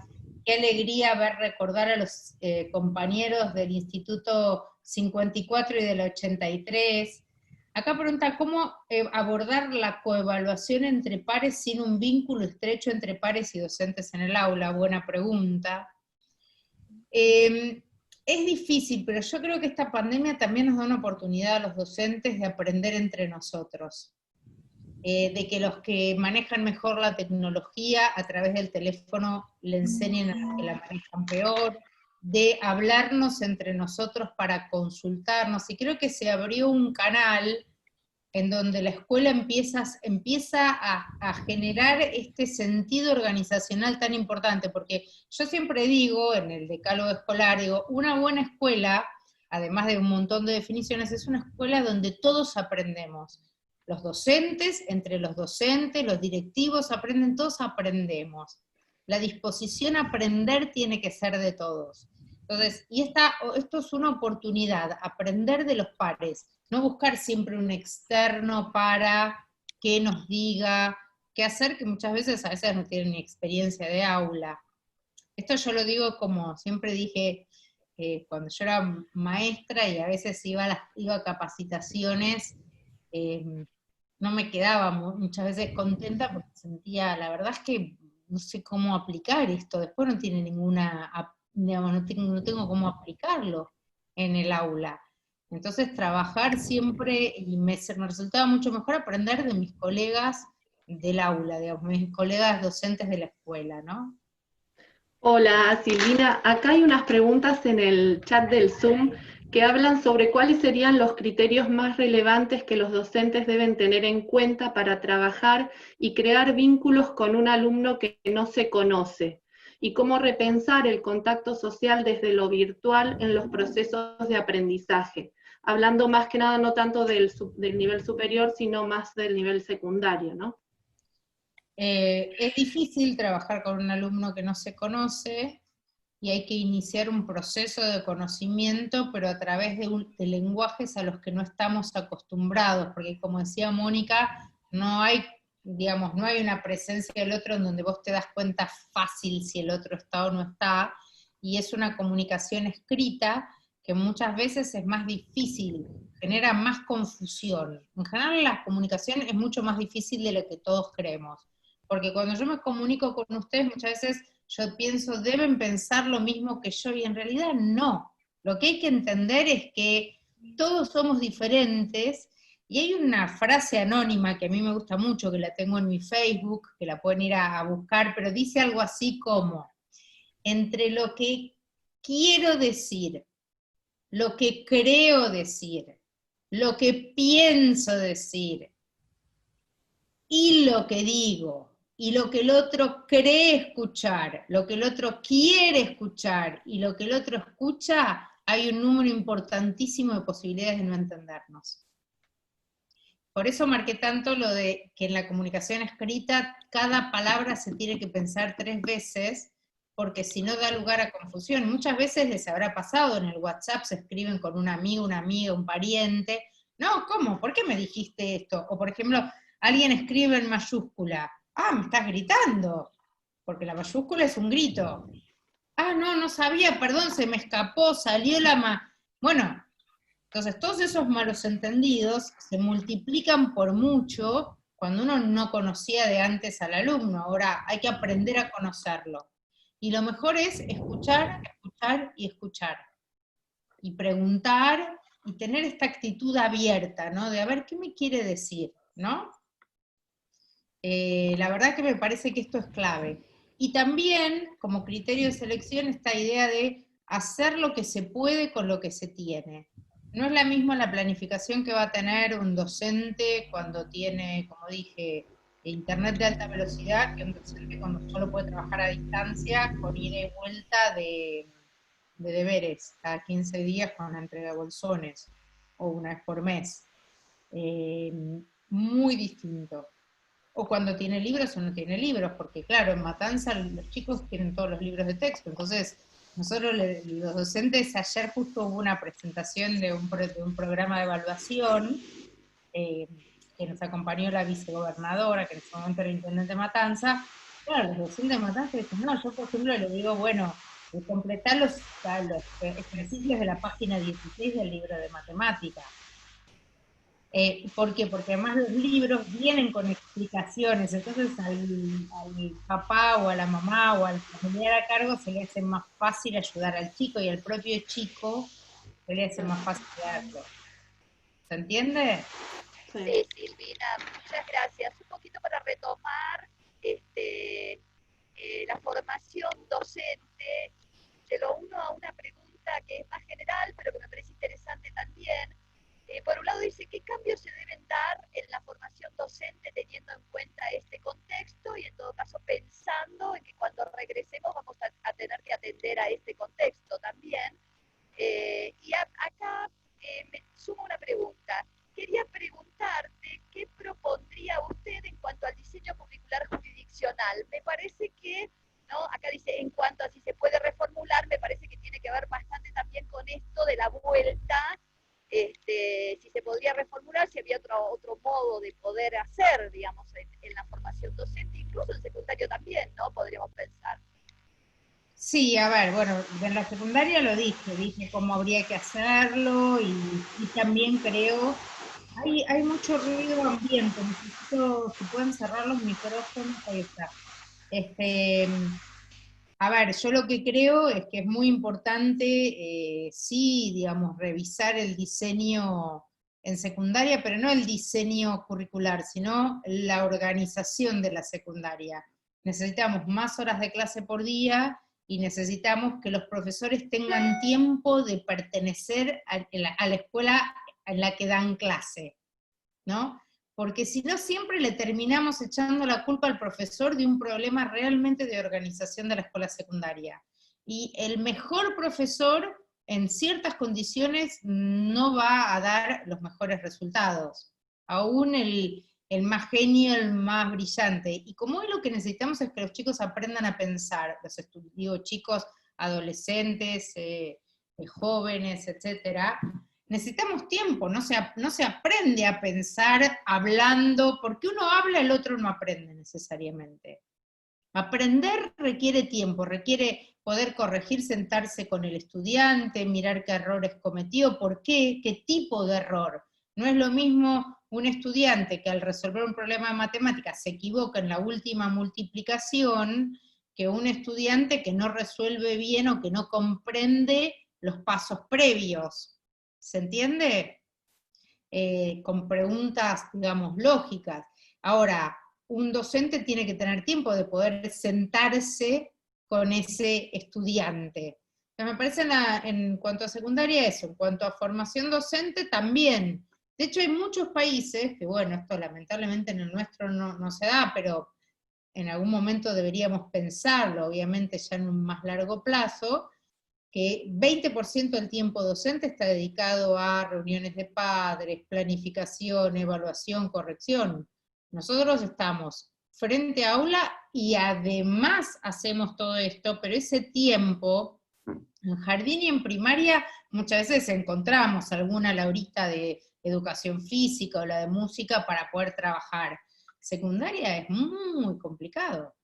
Qué alegría ver recordar a los compañeros del Instituto 54 y del 83. Acá pregunta, ¿cómo abordar la coevaluación entre pares sin un vínculo estrecho entre pares y docentes en el aula? Buena pregunta. Es difícil, pero yo creo que esta pandemia también nos da una oportunidad a los docentes de aprender entre nosotros. De que los que manejan mejor la tecnología a través del teléfono le enseñen a los que la manejan peor, de hablarnos entre nosotros para consultarnos, y creo que se abrió un canal en donde la escuela empieza a generar este sentido organizacional tan importante, porque yo siempre digo, en el decálogo escolar, digo, una buena escuela, además de un montón de definiciones, es una escuela donde todos aprendemos. Los docentes, entre los docentes, los directivos aprenden, todos aprendemos. La disposición a aprender tiene que ser de todos. Entonces, esto es una oportunidad, aprender de los pares, no buscar siempre un externo para que nos diga qué hacer, que muchas veces a veces no tienen ni experiencia de aula. Esto yo lo digo como siempre dije cuando yo era maestra y a veces iba a capacitaciones, no me quedaba muchas veces contenta porque sentía, la verdad es que no sé cómo aplicar esto, después no tiene digamos, no tengo cómo aplicarlo en el aula. Entonces trabajar siempre, y me resultaba mucho mejor aprender de mis colegas del aula, digamos, mis colegas docentes de la escuela, ¿no? Hola Silvina, acá hay unas preguntas en el chat del Zoom que hablan sobre cuáles serían los criterios más relevantes que los docentes deben tener en cuenta para trabajar y crear vínculos con un alumno que no se conoce, y cómo repensar el contacto social desde lo virtual en los procesos de aprendizaje, hablando más que nada no tanto del nivel superior, sino más del nivel secundario, ¿no? Es difícil trabajar con un alumno que no se conoce, y hay que iniciar un proceso de conocimiento, pero a través de lenguajes a los que no estamos acostumbrados, porque como decía Mónica, no hay, digamos, no hay una presencia del otro en donde vos te das cuenta fácil si el otro está o no está, y es una comunicación escrita que muchas veces es más difícil, genera más confusión. En general la comunicación es mucho más difícil de lo que todos creemos, porque cuando yo me comunico con ustedes muchas veces yo pienso, deben pensar lo mismo que yo, y en realidad no. Lo que hay que entender es que todos somos diferentes, y hay una frase anónima que a mí me gusta mucho, que la tengo en mi Facebook, que la pueden ir a buscar, pero dice algo así como, entre lo que quiero decir, lo que creo decir, lo que pienso decir, y lo que digo, y lo que el otro cree escuchar, lo que el otro quiere escuchar, y lo que el otro escucha, hay un número importantísimo de posibilidades de no entendernos. Por eso marqué tanto lo de que en la comunicación escrita cada palabra se tiene que pensar 3 veces, porque si no da lugar a confusión. Muchas veces les habrá pasado, en el WhatsApp se escriben con un amigo, una amiga, un pariente, no, ¿cómo? ¿Por qué me dijiste esto? O por ejemplo, alguien escribe en mayúscula, Ah, me estás gritando, porque la mayúscula es un grito. Ah, no, no sabía, perdón, se me escapó, salió Bueno, entonces todos esos malos entendidos se multiplican por mucho cuando uno no conocía de antes al alumno. Ahora hay que aprender a conocerlo. Y lo mejor es escuchar, escuchar y escuchar. Y preguntar y tener esta actitud abierta, ¿no? De a ver, ¿qué me quiere decir? ¿No? La verdad que me parece que esto es clave. Y también, como criterio de selección, esta idea de hacer lo que se puede con lo que se tiene. No es la misma la planificación que va a tener un docente cuando tiene, como dije, internet de alta velocidad, que un docente cuando solo puede trabajar a distancia con ida y vuelta de deberes, cada 15 días con una entrega de bolsones, o una vez por mes. Muy distinto. O cuando tiene libros o no tiene libros, porque claro, en Matanza los chicos tienen todos los libros de texto, entonces nosotros los docentes, ayer justo hubo una presentación de un programa de evaluación, que nos acompañó la vicegobernadora, que en ese momento era el intendente de Matanza. Claro, los docentes de Matanza dicen, no, yo por ejemplo le digo, bueno, completar los ejercicios de la página 16 del libro de matemáticas. ¿Por qué? Porque además los libros vienen con explicaciones, entonces al papá o a la mamá o al familiar a cargo se le hace más fácil ayudar al chico, y al propio chico se le hace más fácil ayudarlo. ¿Se entiende? Sí, Silvina, muchas gracias. Un poquito para retomar la formación docente, de lo uno a una pregunta que es más general, pero que me parece interesante también. Por un lado dice, ¿qué cambios se deben dar en la formación docente teniendo en cuenta este contexto y en todo caso pensando en que cuando regresemos vamos a tener que atender a este contexto también? Acá me sumo una pregunta. Quería preguntarte qué propondría usted en cuanto al diseño curricular jurisdiccional. Me parece que, ¿no? Acá dice, en cuanto a si se puede reformular, me parece que tiene que ver bastante también con esto de la vuelta, si se podría reformular, si había otro modo de poder hacer, digamos, en la formación docente, incluso en secundario también, ¿no? Podríamos pensar. Sí, a ver, bueno, en la secundaria lo dije cómo habría que hacerlo, y también creo, hay mucho ruido ambiente, necesito, si pueden cerrar los micrófonos, ahí está. A ver, yo lo que creo es que es muy importante, sí, digamos, revisar el diseño en secundaria, pero no el diseño curricular, sino la organización de la secundaria. Necesitamos más horas de clase por día, y necesitamos que los profesores tengan tiempo de pertenecer a la escuela en la que dan clase, ¿no? Porque si no siempre le terminamos echando la culpa al profesor de un problema realmente de organización de la escuela secundaria. Y el mejor profesor en ciertas condiciones no va a dar los mejores resultados. Aún el más genio, el más brillante. Y como hoy lo que necesitamos es que los chicos aprendan a pensar, digo chicos, adolescentes, jóvenes, etcétera, necesitamos tiempo, no se aprende a pensar hablando, porque uno habla, el otro no aprende necesariamente. Aprender requiere tiempo, requiere poder corregir, sentarse con el estudiante, mirar qué errores cometió, por qué tipo de error. No es lo mismo un estudiante que al resolver un problema de matemáticas se equivoca en la última multiplicación, que un estudiante que no resuelve bien o que no comprende los pasos previos. ¿Se entiende? Con preguntas, digamos, lógicas. Ahora, un docente tiene que tener tiempo de poder sentarse con ese estudiante. Me parece en cuanto a secundaria eso, en cuanto a formación docente también. De hecho hay muchos países, que bueno, esto lamentablemente en el nuestro no se da, pero en algún momento deberíamos pensarlo, obviamente ya en un más largo plazo, que 20% del tiempo docente está dedicado a reuniones de padres, planificación, evaluación, corrección. Nosotros estamos frente a aula y además hacemos todo esto, pero ese tiempo, en jardín y en primaria, muchas veces encontramos alguna Laurita de educación física o la de música para poder trabajar. secundaria es muy complicado,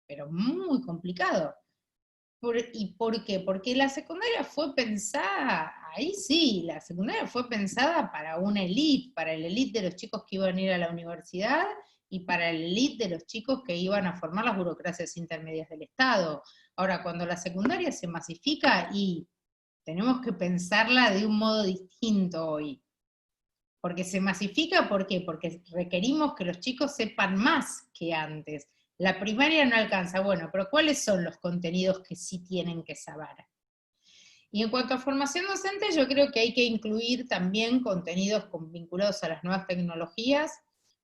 pero muy complicado. ¿Y por qué? Porque la secundaria fue pensada, ahí sí, la secundaria fue pensada para una élite, para el élite de los chicos que iban a ir a la universidad, y para el élite de los chicos que iban a formar las burocracias intermedias del Estado. Ahora, cuando la secundaria se masifica, y tenemos que pensarla de un modo distinto hoy. Porque se masifica, ¿por qué? Porque requerimos que los chicos sepan más que antes. La primaria no alcanza, bueno, pero ¿cuáles son los contenidos que sí tienen que saber? Y en cuanto a formación docente, yo creo que hay que incluir también contenidos vinculados a las nuevas tecnologías,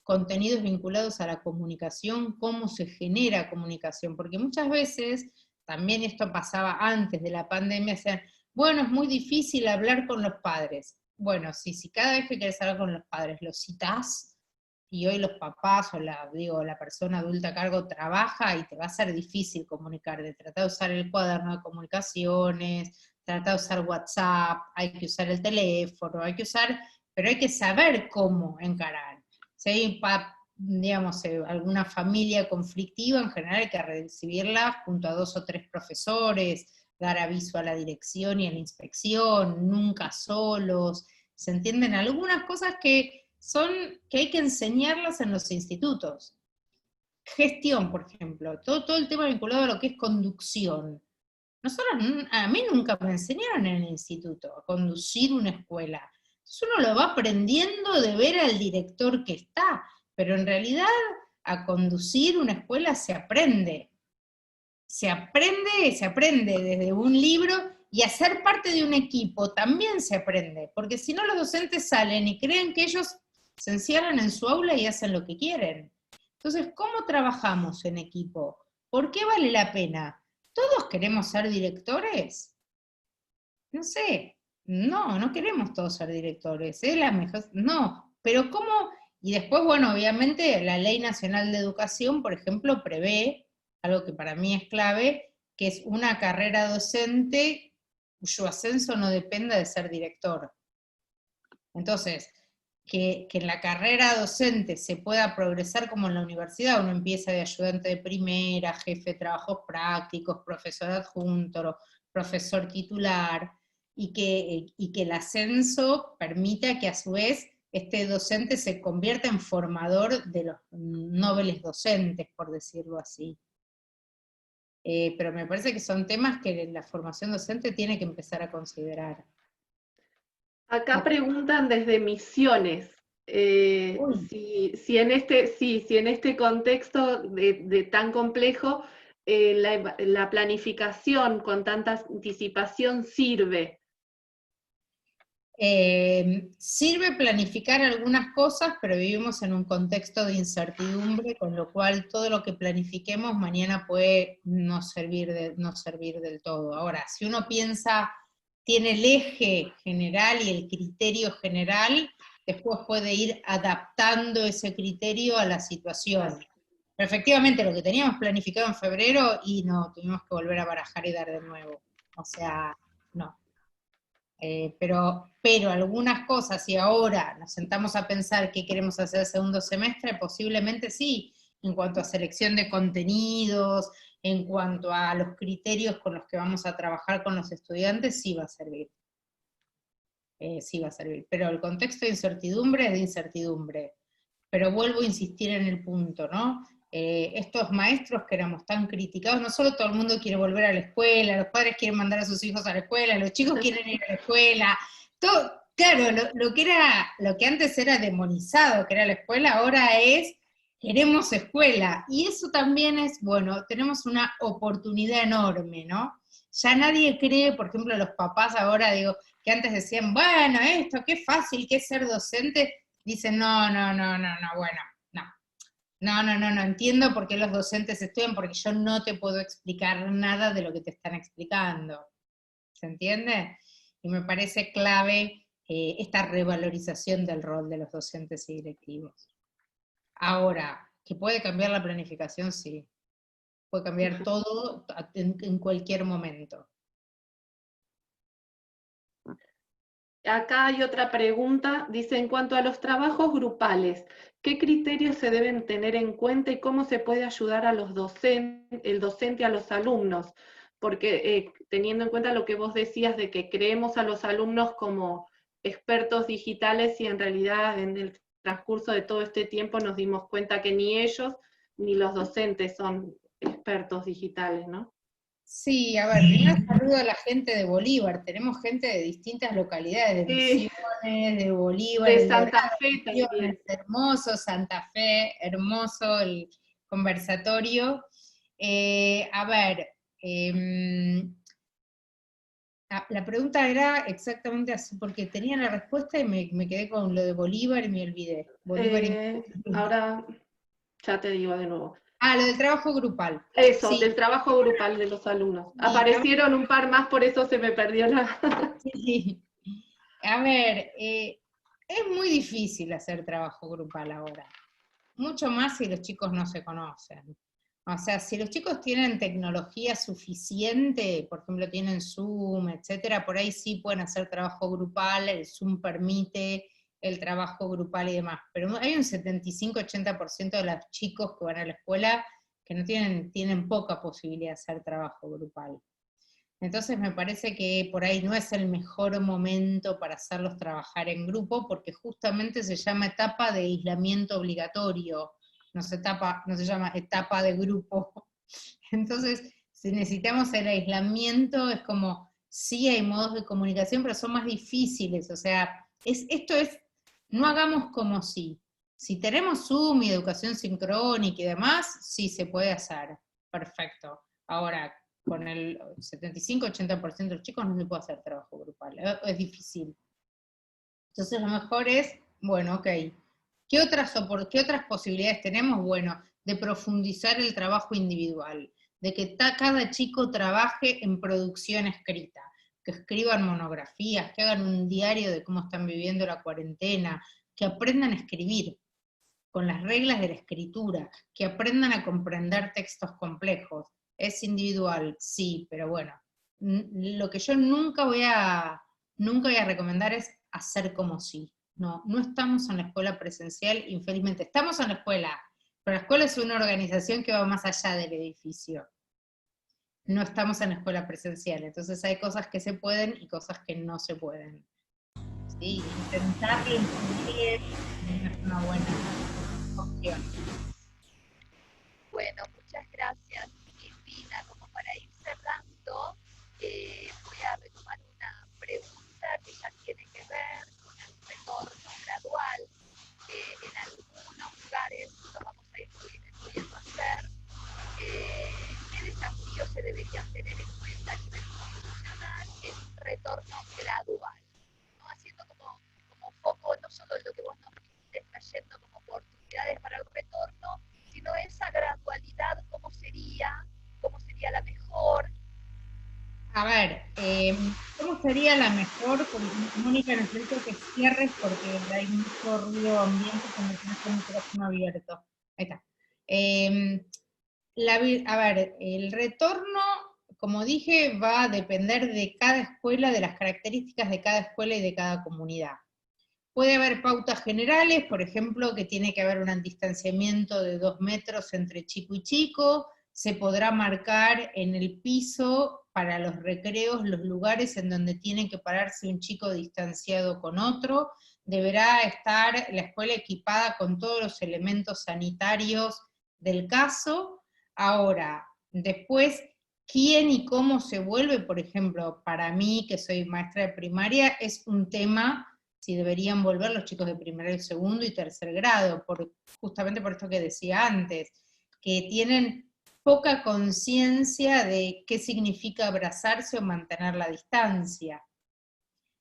contenidos vinculados a la comunicación, cómo se genera comunicación, porque muchas veces, también esto pasaba antes de la pandemia, decían, bueno, es muy difícil hablar con los padres. Bueno, si cada vez que querés hablar con los padres los citás, y hoy los papás o la persona adulta a cargo trabaja, y te va a ser difícil comunicar, de tratar de usar el cuaderno de comunicaciones, tratar de usar WhatsApp, hay que usar el teléfono, pero hay que saber cómo encarar. Si hay, digamos, alguna familia conflictiva, en general hay que recibirla junto a 2 o 3 profesores, dar aviso a la dirección y a la inspección, nunca solos. ¿Se entienden? Algunas cosas que hay que enseñarlas en los institutos. Gestión, por ejemplo, todo el tema vinculado a lo que es conducción. A mí nunca me enseñaron en el instituto a conducir una escuela. Entonces uno lo va aprendiendo de ver al director que está, pero en realidad a conducir una escuela se aprende. Se aprende desde un libro, y a ser parte de un equipo también se aprende, porque si no los docentes salen y creen que ellos se encierran en su aula y hacen lo que quieren. Entonces, ¿cómo trabajamos en equipo? ¿Por qué vale la pena? ¿Todos queremos ser directores? No sé, no queremos todos ser directores, ¿eh? No, pero ¿cómo? Y después, bueno, obviamente la Ley Nacional de Educación, por ejemplo, prevé algo que para mí es clave, que es una carrera docente cuyo ascenso no dependa de ser director. Entonces, que en la carrera docente se pueda progresar como en la universidad, uno empieza de ayudante de primera, jefe de trabajos prácticos, profesor adjunto, profesor titular, y que el ascenso permita que a su vez este docente se convierta en formador de los nobles docentes, por decirlo así. Pero me parece que son temas que la formación docente tiene que empezar a considerar. Acá preguntan desde Misiones, si en este contexto de tan complejo, la planificación con tanta anticipación sirve. Sirve planificar algunas cosas, pero vivimos en un contexto de incertidumbre, con lo cual todo lo que planifiquemos mañana puede no servir del todo. Ahora, si uno piensa, tiene el eje general y el criterio general, después puede ir adaptando ese criterio a la situación. Pero efectivamente lo que teníamos planificado en febrero, y no, tuvimos que volver a barajar y dar de nuevo. O sea, no. Pero algunas cosas, si ahora nos sentamos a pensar qué queremos hacer el segundo semestre, posiblemente sí, en cuanto a selección de contenidos, en cuanto a los criterios con los que vamos a trabajar con los estudiantes, sí va a servir. Sí va a servir. Pero el contexto de incertidumbre es de incertidumbre. Pero vuelvo a insistir en el punto, ¿no? Estos maestros que éramos tan criticados, no solo todo el mundo quiere volver a la escuela, los padres quieren mandar a sus hijos a la escuela, los chicos quieren ir a la escuela, todo, claro, lo que antes era demonizado, que era la escuela, ahora es, queremos escuela, y eso también es, bueno, tenemos una oportunidad enorme, ¿no? Ya nadie cree, por ejemplo, los papás ahora, digo, que antes decían, bueno, esto, qué fácil que es ser docente, dicen, no, bueno, no, entiendo por qué los docentes estudian, porque yo no te puedo explicar nada de lo que te están explicando. ¿Se entiende? Y me parece clave esta revalorización del rol de los docentes y directivos. Ahora, ¿que puede cambiar la planificación? Sí. Puede cambiar todo en cualquier momento. Acá hay otra pregunta, dice, en cuanto a los trabajos grupales, ¿qué criterios se deben tener en cuenta y cómo se puede ayudar a los el docente a los alumnos? Porque teniendo en cuenta lo que vos decías de que creemos a los alumnos como expertos digitales y en realidad en el transcurso de todo este tiempo nos dimos cuenta que ni ellos ni los docentes son expertos digitales, ¿no? Sí, a ver, primero saludo a la gente de Bolívar, tenemos gente de distintas localidades, de Sí, Misiones, de Bolívar, de El Santa Dorado, Fe también. Misiones, hermoso, Santa Fe, hermoso el conversatorio. A ver, la pregunta era exactamente así, porque tenía la respuesta y me quedé con lo de Bolívar y me olvidé. Bolívar y... Ahora ya te digo de nuevo. Ah, lo del trabajo grupal. Eso, Sí, del trabajo grupal de los alumnos. y Aparecieron un par más, por eso se me perdió la... sí. A ver, es muy difícil hacer trabajo grupal ahora. Mucho más si los chicos no se conocen. O sea, si los chicos tienen tecnología suficiente, por ejemplo, tienen Zoom, etcétera, por ahí sí pueden hacer trabajo grupal, el Zoom permite el trabajo grupal y demás. Pero hay un 75-80% de los chicos que van a la escuela que no tienen poca posibilidad de hacer trabajo grupal. Entonces me parece que por ahí no es el mejor momento para hacerlos trabajar en grupo, porque justamente se llama etapa de aislamiento obligatorio, no se llama etapa de grupo. Entonces, si necesitamos el aislamiento, es como, sí hay modos de comunicación, pero son más difíciles, o sea, no hagamos como si. Si tenemos Zoom y educación sincrónica y demás, sí se puede hacer, perfecto. Ahora, con el 75-80% de los chicos no se puede hacer trabajo grupal, es difícil. Entonces lo mejor es, bueno, ok, ¿qué otras posibilidades tenemos? Bueno, de profundizar el trabajo individual, de que cada chico trabaje en producción escrita, que escriban monografías, que hagan un diario de cómo están viviendo la cuarentena, que aprendan a escribir con las reglas de la escritura, que aprendan a comprender textos complejos. Es individual, sí, pero bueno, lo que yo nunca voy a recomendar es hacer como si. No, no estamos en la escuela presencial, infelizmente. Estamos en la escuela, pero la escuela es una organización que va más allá del edificio. No estamos en la escuela presencial, entonces hay cosas que se pueden y cosas que no se pueden. ¿Sí? Intentarlo incluir no es una buena opción. Bueno, muchas gracias, Silvina. Como para ir cerrando, voy a retomar una pregunta que ya tiene que ver con el retorno gradual. En algunos lugares lo vamos a ir pudiendo hacer. ¿Qué desafíos se deberían tener en cuenta a nivel institucional en un retorno gradual? ¿No? Haciendo como foco no solo en lo que vos nos estás trayendo como oportunidades para el retorno, sino esa gradualidad, ¿cómo sería la mejor? A ver, ¿cómo sería la mejor? Mónica, necesito que cierres porque hay mucho ruido ambiente cuando tienes el micrófono abierto. Ahí está. A ver, el retorno, como dije, va a depender de cada escuela, de las características de cada escuela y de cada comunidad. Puede haber pautas generales, por ejemplo, que tiene que haber un distanciamiento de 2 metros entre chico y chico, se podrá marcar en el piso para los recreos los lugares en donde tiene que pararse un chico distanciado con otro, deberá estar la escuela equipada con todos los elementos sanitarios del caso. Ahora, después, ¿quién y cómo se vuelve? Por ejemplo, para mí, que soy maestra de primaria, es un tema si deberían volver los chicos de primero, segundo y tercer grado, justamente por esto que decía antes, que tienen poca conciencia de qué significa abrazarse o mantener la distancia.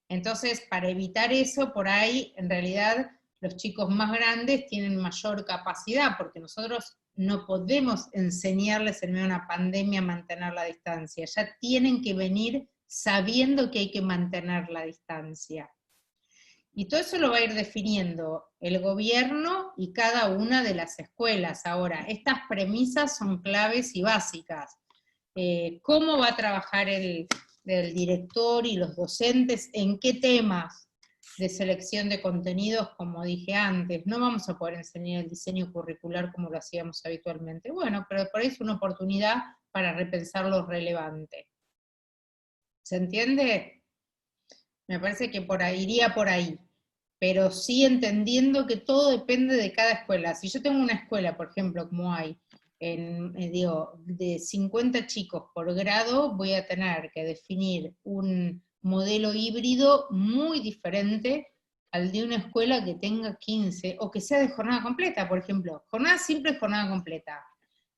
Entonces, para evitar eso, por ahí, en realidad, los chicos más grandes tienen mayor capacidad, porque nosotros no podemos enseñarles en medio de una pandemia a mantener la distancia, ya tienen que venir sabiendo que hay que mantener la distancia. Y todo eso lo va a ir definiendo el gobierno y cada una de las escuelas. Ahora, estas premisas son claves y básicas. ¿Cómo va a trabajar el director y los docentes? ¿En qué temas? de selección de contenidos, como dije antes. No vamos a poder enseñar el diseño curricular como lo hacíamos habitualmente. Bueno, pero por ahí es una oportunidad para repensar lo relevante. ¿Se entiende? Me parece que iría por ahí, pero sí entendiendo que todo depende de cada escuela. Si yo tengo una escuela, por ejemplo, como hay, de 50 chicos por grado, voy a tener que definir un modelo híbrido muy diferente al de una escuela que tenga 15, o que sea de jornada completa, por ejemplo. Jornada simple y jornada completa.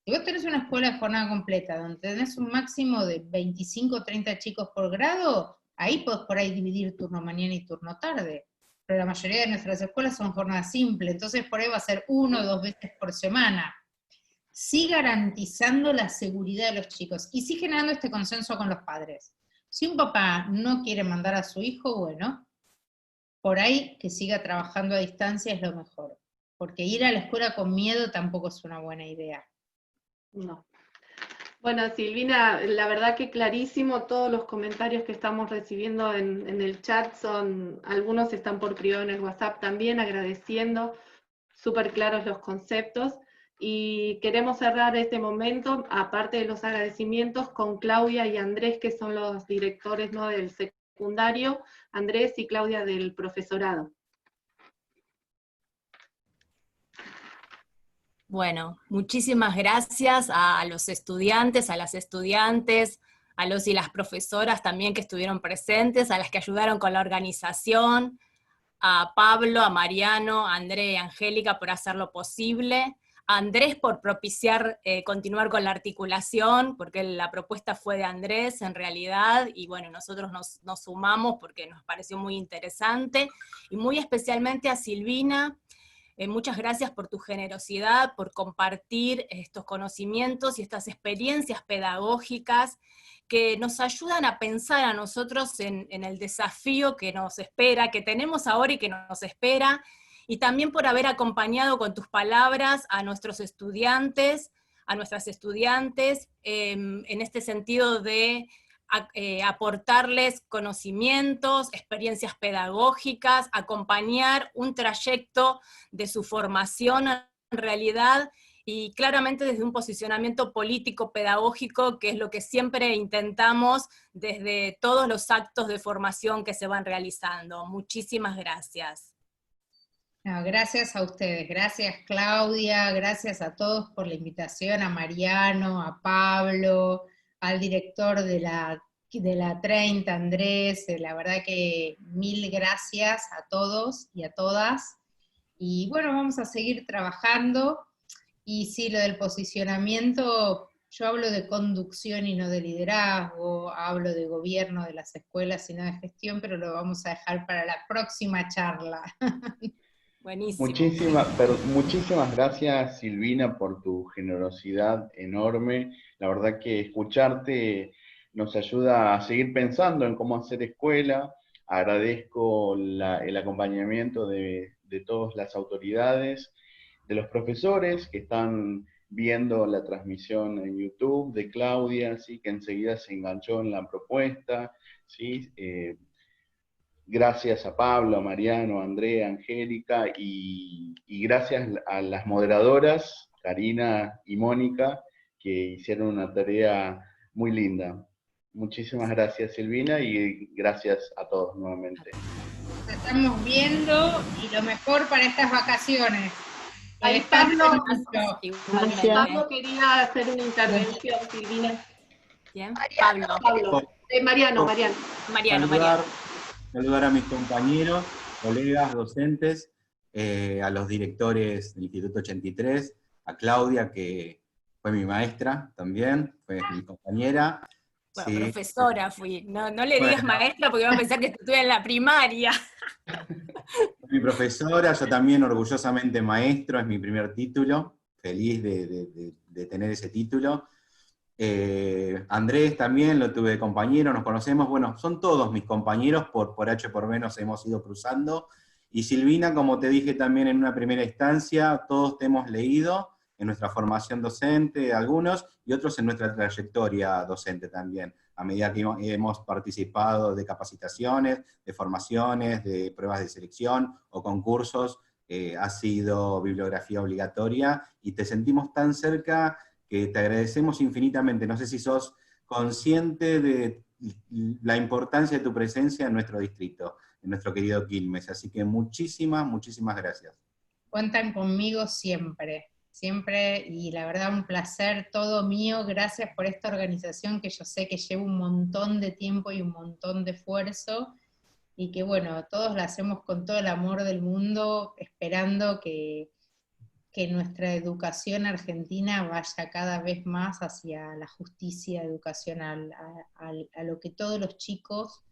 Si vos tenés una escuela de jornada completa, donde tenés un máximo de 25 o 30 chicos por grado, ahí podés por ahí dividir turno mañana y turno tarde. Pero la mayoría de nuestras escuelas son jornada simple, entonces por ahí va a ser 1 o 2 veces por semana. Sí garantizando la seguridad de los chicos, y sí generando este consenso con los padres. Si un papá no quiere mandar a su hijo, bueno, por ahí que siga trabajando a distancia es lo mejor. Porque ir a la escuela con miedo tampoco es una buena idea. No. Bueno, Silvina, la verdad que clarísimo, todos los comentarios que estamos recibiendo en el chat algunos están por privado en el WhatsApp también, agradeciendo, súper claros los conceptos, y queremos cerrar este momento, aparte de los agradecimientos, con Claudia y Andrés, que son los directores, ¿no?, del secundario, Andrés y Claudia del profesorado. Bueno, muchísimas gracias a los estudiantes, a las estudiantes, a los y las profesoras también que estuvieron presentes, a las que ayudaron con la organización, a Pablo, a Mariano, a André y a Angélica por hacerlo posible, a Andrés por propiciar continuar con la articulación, porque la propuesta fue de Andrés en realidad, y bueno, nosotros nos sumamos porque nos pareció muy interesante, y muy especialmente a Silvina. Muchas gracias por tu generosidad, por compartir estos conocimientos y estas experiencias pedagógicas que nos ayudan a pensar a nosotros en el desafío que nos espera, que tenemos ahora y que nos espera, y también por haber acompañado con tus palabras a nuestros estudiantes, a nuestras estudiantes, en este sentido de aportarles conocimientos, experiencias pedagógicas, acompañar un trayecto de su formación en realidad, y claramente desde un posicionamiento político-pedagógico, que es lo que siempre intentamos desde todos los actos de formación que se van realizando. Muchísimas gracias. No, gracias a ustedes, gracias Claudia, gracias a todos por la invitación, a Mariano, a Pablo, al director de la 30, Andrés, la verdad que mil gracias a todos y a todas. Y bueno, vamos a seguir trabajando, y sí, lo del posicionamiento, yo hablo de conducción y no de liderazgo, hablo de gobierno de las escuelas y no de gestión, pero lo vamos a dejar para la próxima charla. Buenísimo. Muchísimas gracias, Silvina, por tu generosidad enorme. La verdad que escucharte nos ayuda a seguir pensando en cómo hacer escuela. Agradezco el acompañamiento de todas las autoridades, de los profesores que están viendo la transmisión en YouTube, de Claudia, ¿sí?, que enseguida se enganchó en la propuesta, ¿sí? Gracias a Pablo, a Mariano, a Andrea, a Angélica, y gracias a las moderadoras, Karina y Mónica, que hicieron una tarea muy linda. Muchísimas gracias, Silvina, y gracias a todos nuevamente. Nos estamos viendo, y lo mejor para estas vacaciones. Ahí Pablo quería hacer una intervención, Silvina. ¿Quién? Pablo. Mariano. Saludar a mis compañeros, colegas, docentes, a los directores del Instituto 83, a Claudia, que fue mi maestra también, fue mi compañera. Bueno, sí. Profesora fui, no le digas maestra porque va a pensar que estuve en la primaria. Mi profesora, yo también orgullosamente maestro, es mi primer título, feliz de tener ese título. Andrés también lo tuve de compañero, nos conocemos, bueno, son todos mis compañeros, por H por menos hemos ido cruzando, y Silvina, como te dije también en una primera instancia, todos te hemos leído en nuestra formación docente, algunos, y otros en nuestra trayectoria docente también. a medida que hemos participado de capacitaciones, de formaciones, de pruebas de selección o concursos, ha sido bibliografía obligatoria, y te sentimos tan cerca que te agradecemos infinitamente. No sé si sos consciente de la importancia de tu presencia en nuestro distrito, en nuestro querido Quilmes, así que muchísimas gracias. Cuentan conmigo siempre, siempre, y la verdad un placer todo mío. Gracias por esta organización que yo sé que lleva un montón de tiempo y un montón de esfuerzo, y que bueno, todos la hacemos con todo el amor del mundo, esperando que nuestra educación argentina vaya cada vez más hacia la justicia educacional, a lo que todos los chicos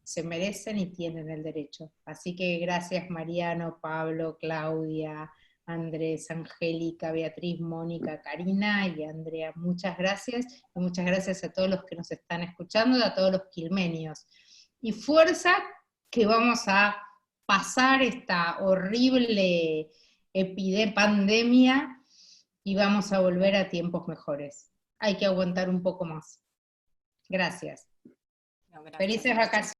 se merecen y tienen el derecho. Así que gracias Mariano, Pablo, Claudia, Andrés, Angélica, Beatriz, Mónica, Karina y Andrea. Muchas gracias, y muchas gracias a todos los que nos están escuchando, y a todos los quilmenios. Y fuerza, que vamos a pasar esta horrible pandemia y vamos a volver a tiempos mejores. Hay que aguantar un poco más. Gracias. No, gracias. Felices vacaciones.